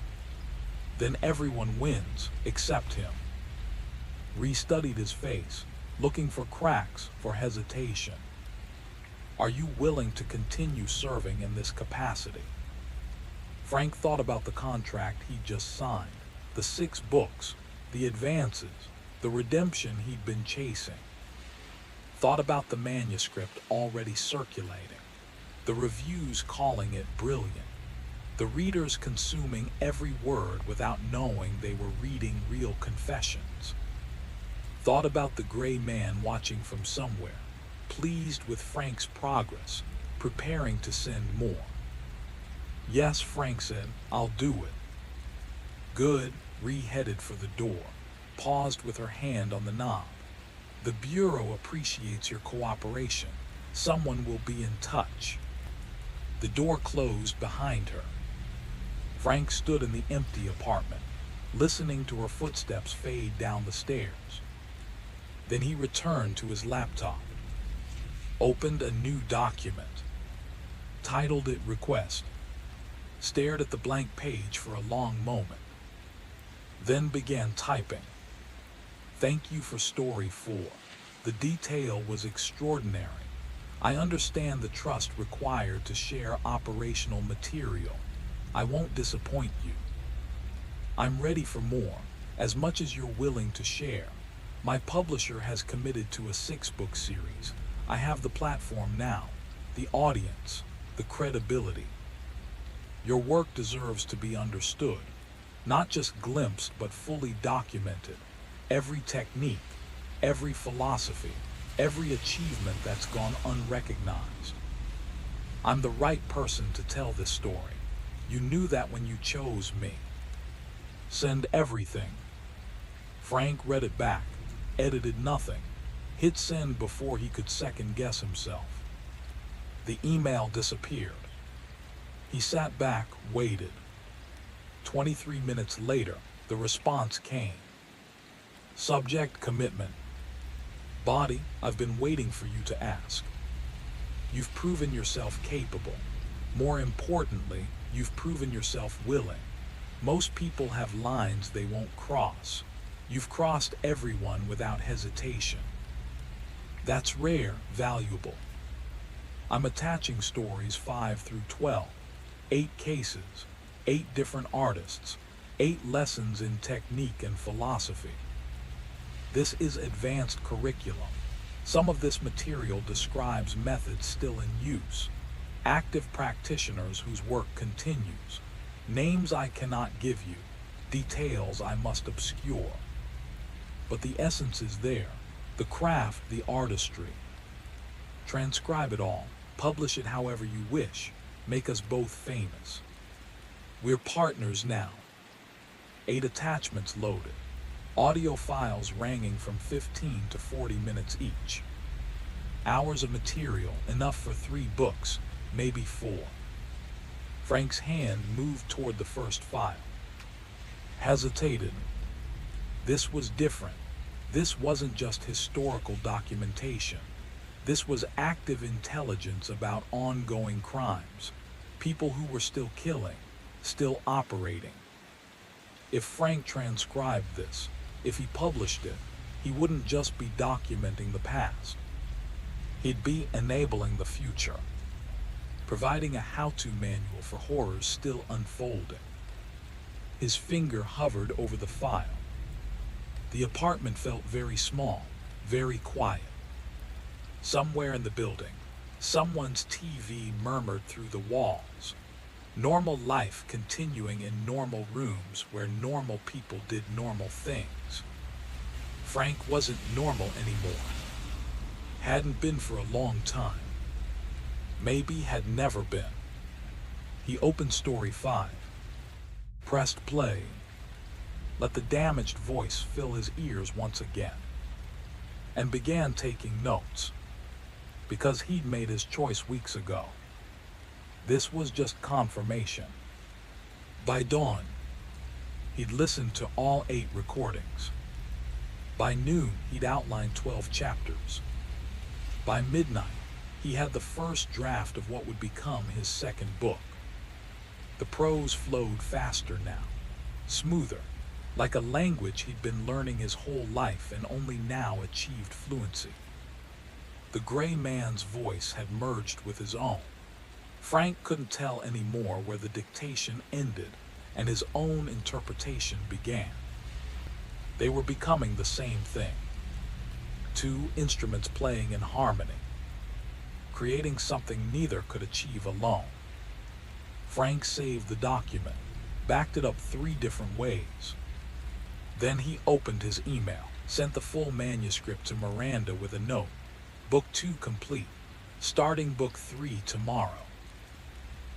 then everyone wins except him. Ree studied his face, looking for cracks, for hesitation. Are you willing to continue serving in this capacity? Frank thought about the contract he'd just signed, the 6 books, the advances, the redemption he'd been chasing. Thought about the manuscript already circulating, the reviews calling it brilliant, the readers consuming every word without knowing they were reading real confessions. Thought about the gray man watching from somewhere, pleased with Frank's progress, preparing to send more. Yes, Frank said, I'll do it. Good. Ree headed for the door, paused with her hand on the knob. The Bureau appreciates your cooperation. Someone will be in touch. The door closed behind her. Frank stood in the empty apartment, listening to her footsteps fade down the stairs. Then he returned to his laptop, opened a new document, titled it Request, stared at the blank page for a long moment, then began typing. Thank you for story 4. The detail was extraordinary. I understand the trust required to share operational material. I won't disappoint you. I'm ready for more, as much as you're willing to share. My publisher has committed to a 6-book series. I have the platform now, the audience, the credibility. Your work deserves to be understood, not just glimpsed but fully documented. Every technique, every philosophy, every achievement that's gone unrecognized. I'm the right person to tell this story. You knew that when you chose me. Send everything. Frank read it back, edited nothing, hit send before he could second guess himself. The email disappeared. He sat back, waited. 23 minutes later, the response came. Subject, commitment. Body, I've been waiting for you to ask. You've proven yourself capable. More importantly, you've proven yourself willing. Most people have lines they won't cross. You've crossed everyone without hesitation. That's rare, valuable. I'm attaching stories 5 through 12. 8 cases, 8 different artists, 8 lessons in technique and philosophy. This is advanced curriculum. Some of this material describes methods still in use, active practitioners whose work continues, names I cannot give you, details I must obscure. But the essence is there, the craft, the artistry. Transcribe it all, publish it however you wish, make us both famous. We're partners now. 8 attachments loaded. Audio files ranging from 15 to 40 minutes each. Hours of material, enough for 3 books, maybe 4. Frank's hand moved toward the first file. Hesitated. This was different. This wasn't just historical documentation. This was active intelligence about ongoing crimes. People who were still killing, still operating. If Frank transcribed this, if he published it, he wouldn't just be documenting the past. He'd be enabling the future. providing a how-to manual for horrors still unfolding. His finger hovered over the file. The apartment felt very small, very quiet. Somewhere in the building, someone's TV murmured through the walls. Normal life continuing in normal rooms where normal people did normal things. Frank wasn't normal anymore. Hadn't been for a long time. Maybe had never been. He opened story 5. Pressed play. Let the damaged voice fill his ears once again. And began taking notes. Because he'd made his choice weeks ago. This was just confirmation. By dawn, he'd listened to all 8 recordings. By noon, he'd outlined 12 chapters. By midnight, he had the first draft of what would become his second book. The prose flowed faster now, smoother, like a language he'd been learning his whole life and only now achieved fluency. The gray man's voice had merged with his own. Frank couldn't tell anymore where the dictation ended and his own interpretation began. They were becoming the same thing. 2 instruments playing in harmony, creating something neither could achieve alone. Frank saved the document, backed it up 3 different ways. Then he opened his email, sent the full manuscript to Miranda with a note. Book 2 complete, starting book 3 tomorrow.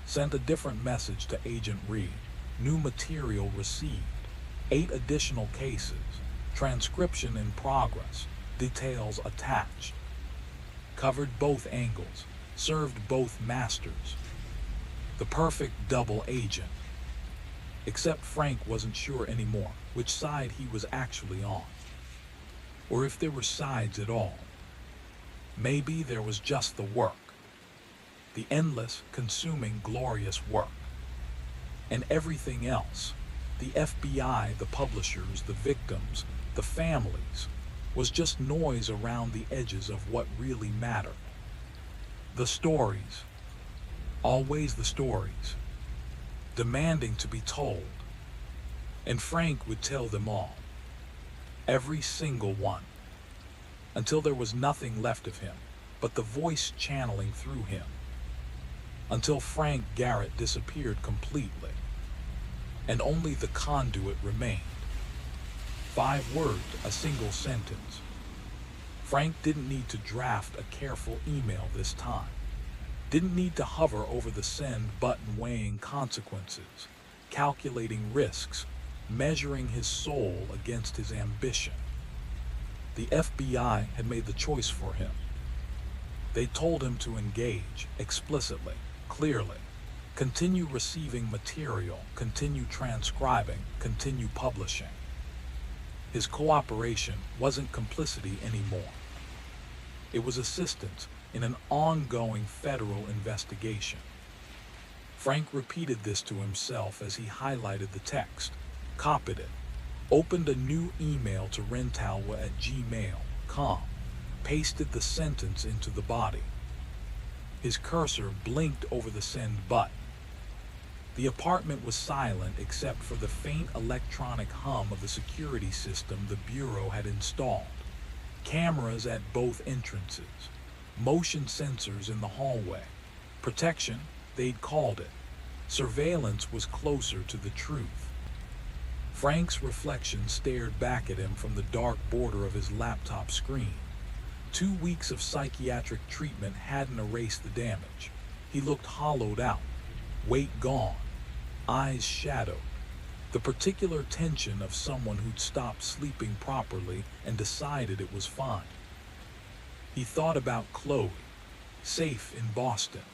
Sent a different message to Agent Reed. New material received. 8 additional cases. Transcription in progress. Details attached. Covered both angles. Served both masters. The perfect double agent. Except Frank wasn't sure anymore which side he was actually on. Or if there were sides at all. Maybe there was just the work. The endless, consuming, glorious work. And everything else, the FBI, the publishers, the victims, the families, was just noise around the edges of what really mattered. The stories, always the stories, demanding to be told. And Frank would tell them all, every single one, until there was nothing left of him but the voice channeling through him. Until Frank Garrett disappeared completely, and only the conduit remained. 5 words, a single sentence. Frank didn't need to draft a careful email this time. Didn't need to hover over the send button weighing consequences, calculating risks, measuring his soul against his ambition. The FBI had made the choice for him. They told him to engage explicitly, clearly, continue receiving material, continue transcribing, continue publishing. His cooperation wasn't complicity anymore. It was assistance in an ongoing federal investigation. Frank repeated this to himself as he highlighted the text, copied it, opened a new email to rentalwa@gmail.com, pasted the sentence into the body. His cursor blinked over the send button. The apartment was silent except for the faint electronic hum of the security system the Bureau had installed. Cameras at both entrances. Motion sensors in the hallway. Protection, they'd called it. Surveillance was closer to the truth. Frank's reflection stared back at him from the dark border of his laptop screen. 2 weeks of psychiatric treatment hadn't erased the damage. He looked hollowed out, weight gone, eyes shadowed, the particular tension of someone who'd stopped sleeping properly and decided it was fine. He thought about Chloe, safe in Boston,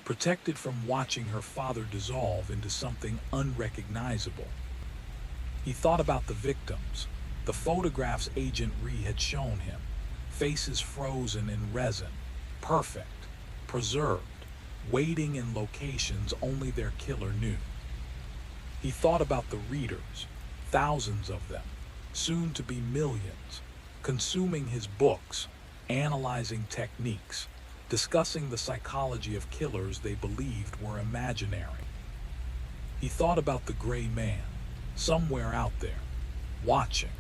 protected from watching her father dissolve into something unrecognizable. He thought about the victims, the photographs Agent Ree had shown him, faces frozen in resin, perfect, preserved, waiting in locations only their killer knew. He thought about the readers, thousands of them, soon to be millions, consuming his books, analyzing techniques, discussing the psychology of killers they believed were imaginary. He thought about the gray man, somewhere out there, watching,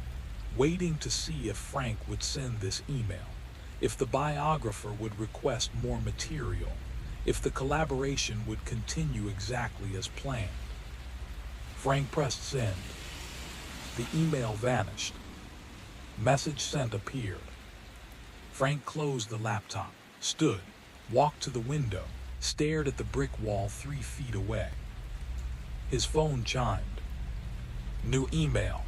waiting to see if Frank would send this email, if the biographer would request more material, if the collaboration would continue exactly as planned. Frank pressed send. The email vanished. Message sent appeared. Frank closed the laptop, stood, walked to the window, stared at the brick wall 3 feet away. His phone chimed. New email.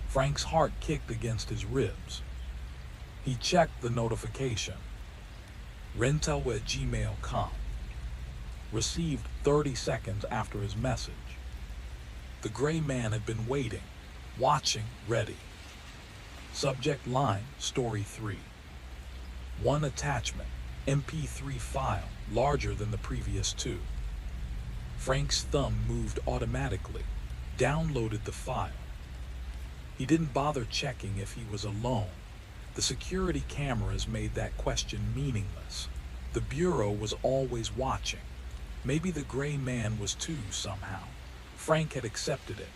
Frank's heart kicked against his ribs. He checked the notification. rentel@gmail.com. Received 30 seconds after his message. The gray man had been waiting, watching, ready. Subject line, Story 3. One attachment, MP3 file, larger than the previous 2. Frank's thumb moved automatically, downloaded the file. He didn't bother checking if he was alone. The security cameras made that question meaningless. The Bureau was always watching. Maybe the gray man was too somehow. Frank had accepted it.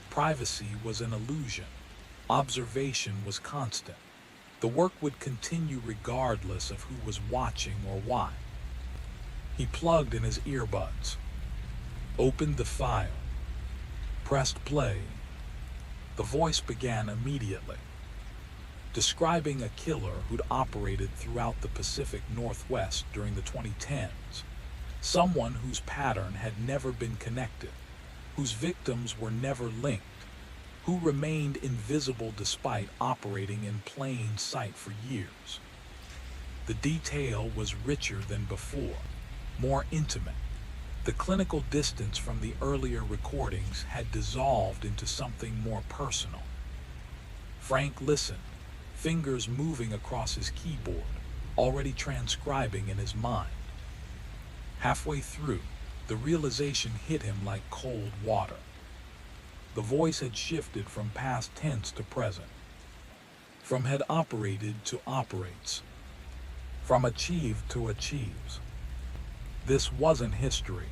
Privacy was an illusion. Observation was constant. The work would continue regardless of who was watching or why. He plugged in his earbuds, opened the file, pressed play. The voice began immediately, describing a killer who'd operated throughout the Pacific Northwest during the 2010s, someone whose pattern had never been connected, whose victims were never linked, who remained invisible despite operating in plain sight for years. The detail was richer than before, more intimate. The clinical distance from the earlier recordings had dissolved into something more personal. Frank listened, fingers moving across his keyboard, already transcribing in his mind. Halfway through, the realization hit him like cold water. The voice had shifted from past tense to present, from had operated to operates, from achieved to achieves. This wasn't history.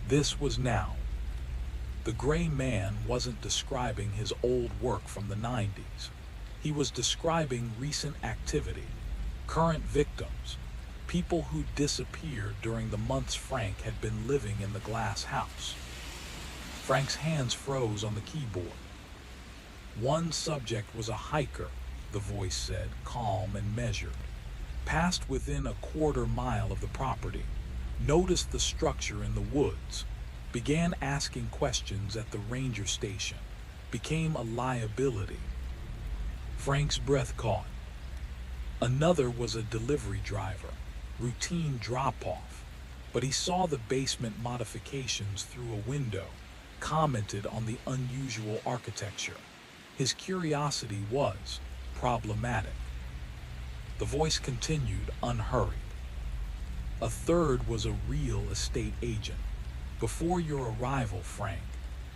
This was now. The gray man wasn't describing his old work from the 90s. He was describing recent activity, current victims, people who disappeared during the months Frank had been living in the glass house. Frank's hands froze on the keyboard. One subject was a hiker, the voice said, calm and measured. Passed within a quarter-mile of the property, noticed the structure in the woods, began asking questions at the ranger station, became a liability. Frank's breath caught. Another was a delivery driver, routine drop-off, but he saw the basement modifications through a window, commented on the unusual architecture. His curiosity was problematic. The voice continued, unhurried. A third was a real estate agent. Before your arrival, Frank,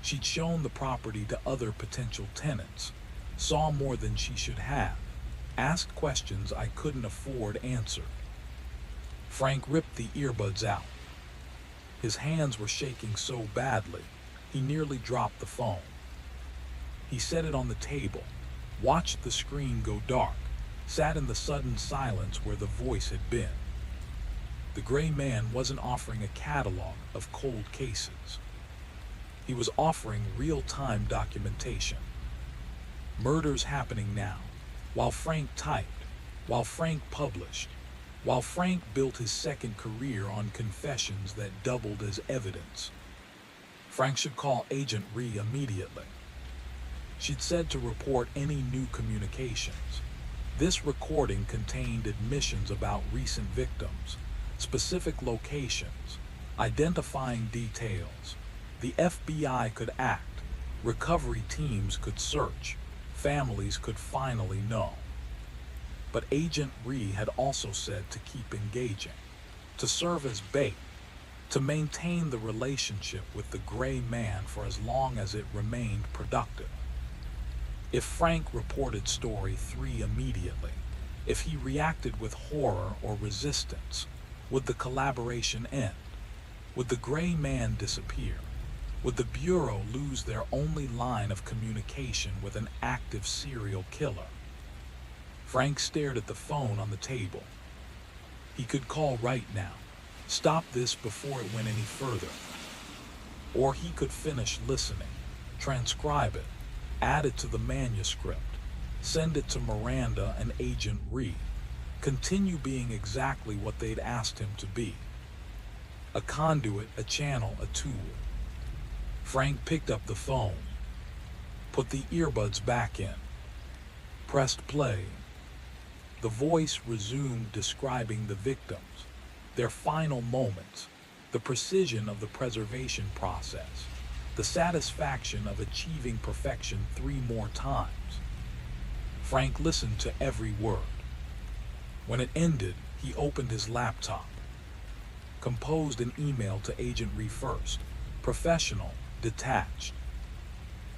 she'd shown the property to other potential tenants, saw more than she should have, asked questions I couldn't afford answered. Frank ripped the earbuds out. His hands were shaking so badly, he nearly dropped the phone. He set it on the table, watched the screen go dark, sat in the sudden silence where the voice had been. The gray man wasn't offering a catalog of cold cases. He was offering real-time documentation. Murders happening now, while Frank typed, while Frank published, while Frank built his second career on confessions that doubled as evidence. Frank should call Agent Ree immediately. She'd said to report any new communications. This recording contained admissions about recent victims, specific locations, identifying details. The FBI could act, recovery teams could search, families could finally know. But Agent Ree had also said to keep engaging, to serve as bait, to maintain the relationship with the gray man for as long as it remained productive. If Frank reported Story 3 immediately, If he reacted with horror or resistance, would the collaboration end? Would the gray man disappear? Would the Bureau lose their only line of communication with an active serial killer? Frank stared at the phone on the table. He could call right now, stop this before it went any further. Or he could finish listening, transcribe it, add it to the manuscript, send it to Miranda and Agent Reed, continue being exactly what they'd asked him to be. A conduit, a channel, a tool. Frank picked up the phone, put the earbuds back in, pressed play. The voice resumed describing the victims, their final moments, the precision of the preservation process, the satisfaction of achieving perfection 3 more times. Frank listened to every word. When it ended, he opened his laptop, composed an email to Agent Reed first, professional, detached.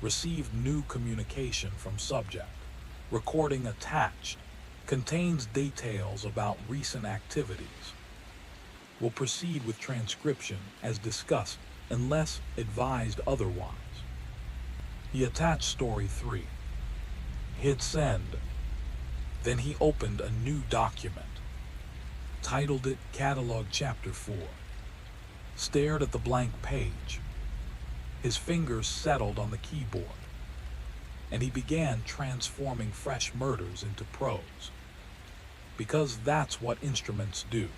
Received new communication from subject. Recording attached. Contains details about recent activities. Will proceed with transcription as discussed unless advised otherwise. He attached story 3. Hit send. Then he opened a new document. Titled it Catalog Chapter 4. Stared at the blank page. His fingers settled on the keyboard, and he began transforming fresh murders into prose. Because that's what instruments do.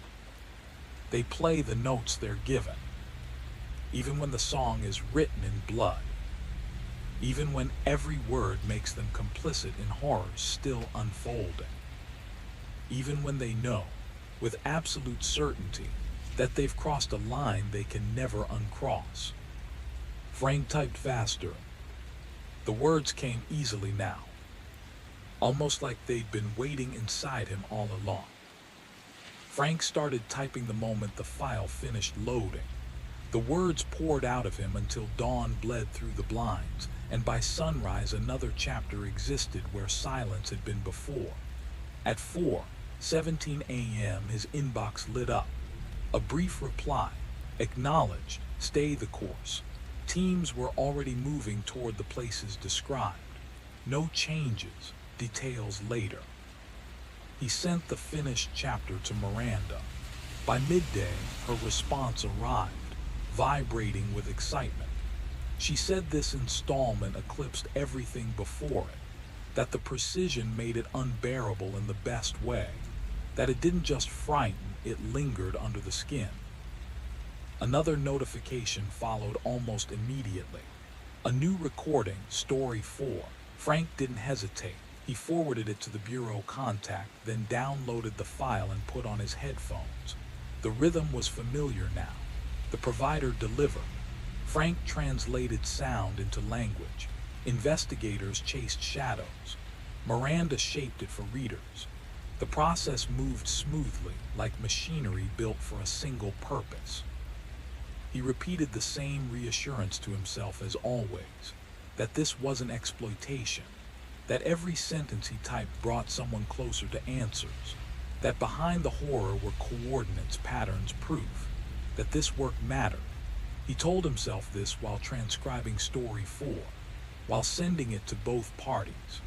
They play the notes they're given, even when the song is written in blood, even when every word makes them complicit in horrors still unfolding, even when they know, with absolute certainty, that they've crossed a line they can never uncross. Frank typed faster. The words came easily now, almost like they'd been waiting inside him all along. Frank started typing the moment the file finished loading. The words poured out of him until dawn bled through the blinds, and by sunrise another chapter existed where silence had been before. At 4:17 a.m. his inbox lit up. A brief reply, acknowledged, stay the course. Teams were already moving toward the places described. No changes, details later. He sent the finished chapter to Miranda. By midday, her response arrived, vibrating with excitement. She said this installment eclipsed everything before it, that the precision made it unbearable in the best way, that it didn't just frighten, it lingered under the skin. Another notification followed almost immediately. A new recording, story 4. Frank didn't hesitate. He forwarded it to the Bureau contact, then downloaded the file and put on his headphones. The rhythm was familiar now. The provider delivered. Frank translated sound into language. Investigators chased shadows. Miranda shaped it for readers. The process moved smoothly, like machinery built for a single purpose. He repeated the same reassurance to himself as always, that this wasn't exploitation, that every sentence he typed brought someone closer to answers, that behind the horror were coordinates, patterns, proof, that this work mattered. He told himself this while transcribing story 4, while sending it to both parties,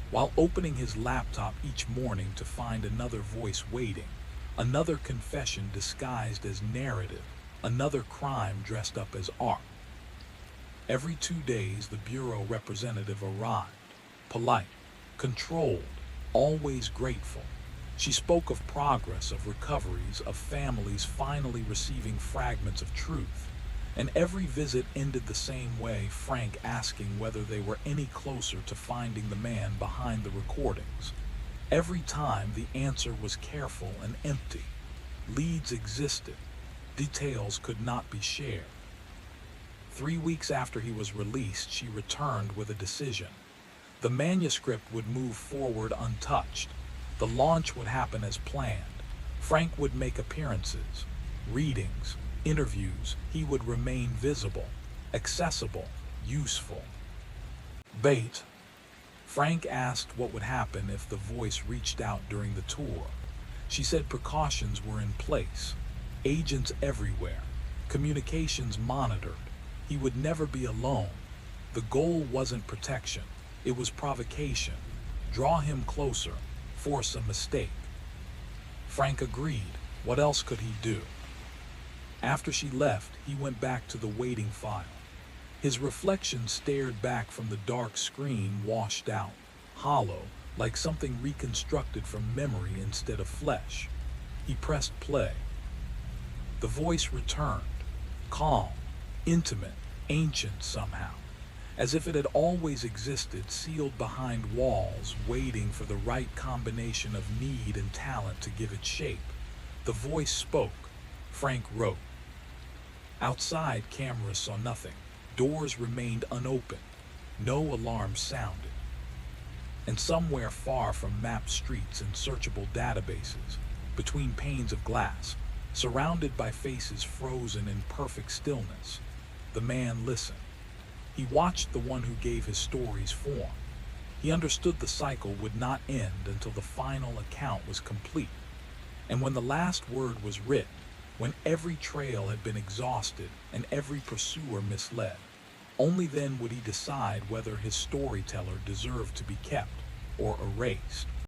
while opening his laptop each morning to find another voice waiting, another confession disguised as narrative, another crime dressed up as art. Every 2 days, the Bureau representative arrived, polite, controlled, always grateful. She spoke of progress, of recoveries, of families finally receiving fragments of truth. And every visit ended the same way, Frank asking whether they were any closer to finding the man behind the recordings. Every time, the answer was careful and empty. Leads existed. Details could not be shared. 3 weeks after he was released, she returned with a decision. The manuscript would move forward untouched. The launch would happen as planned. Frank would make appearances, readings, interviews. He would remain visible, accessible, useful. Bait. Frank asked what would happen if the voice reached out during the tour. She said precautions were in place, agents everywhere, communications monitored. He would never be alone. The goal wasn't protection, it was provocation. Draw him closer, force a mistake. Frank agreed. What else could he do? After she left, he went back to the waiting file. His reflection stared back from the dark screen, washed out, hollow, like something reconstructed from memory instead of flesh. He pressed play. The voice returned, calm, intimate, ancient somehow, as if it had always existed, sealed behind walls, waiting for the right combination of need and talent to give it shape. The voice spoke. Frank wrote. Outside, cameras saw nothing. Doors remained unopened. No alarm sounded. And somewhere far from mapped streets and searchable databases, between panes of glass, surrounded by faces frozen in perfect stillness, the man listened. He watched the one who gave his stories form. He understood the cycle would not end until the final account was complete. And when the last word was written, when every trail had been exhausted and every pursuer misled, only then would he decide whether his storyteller deserved to be kept or erased.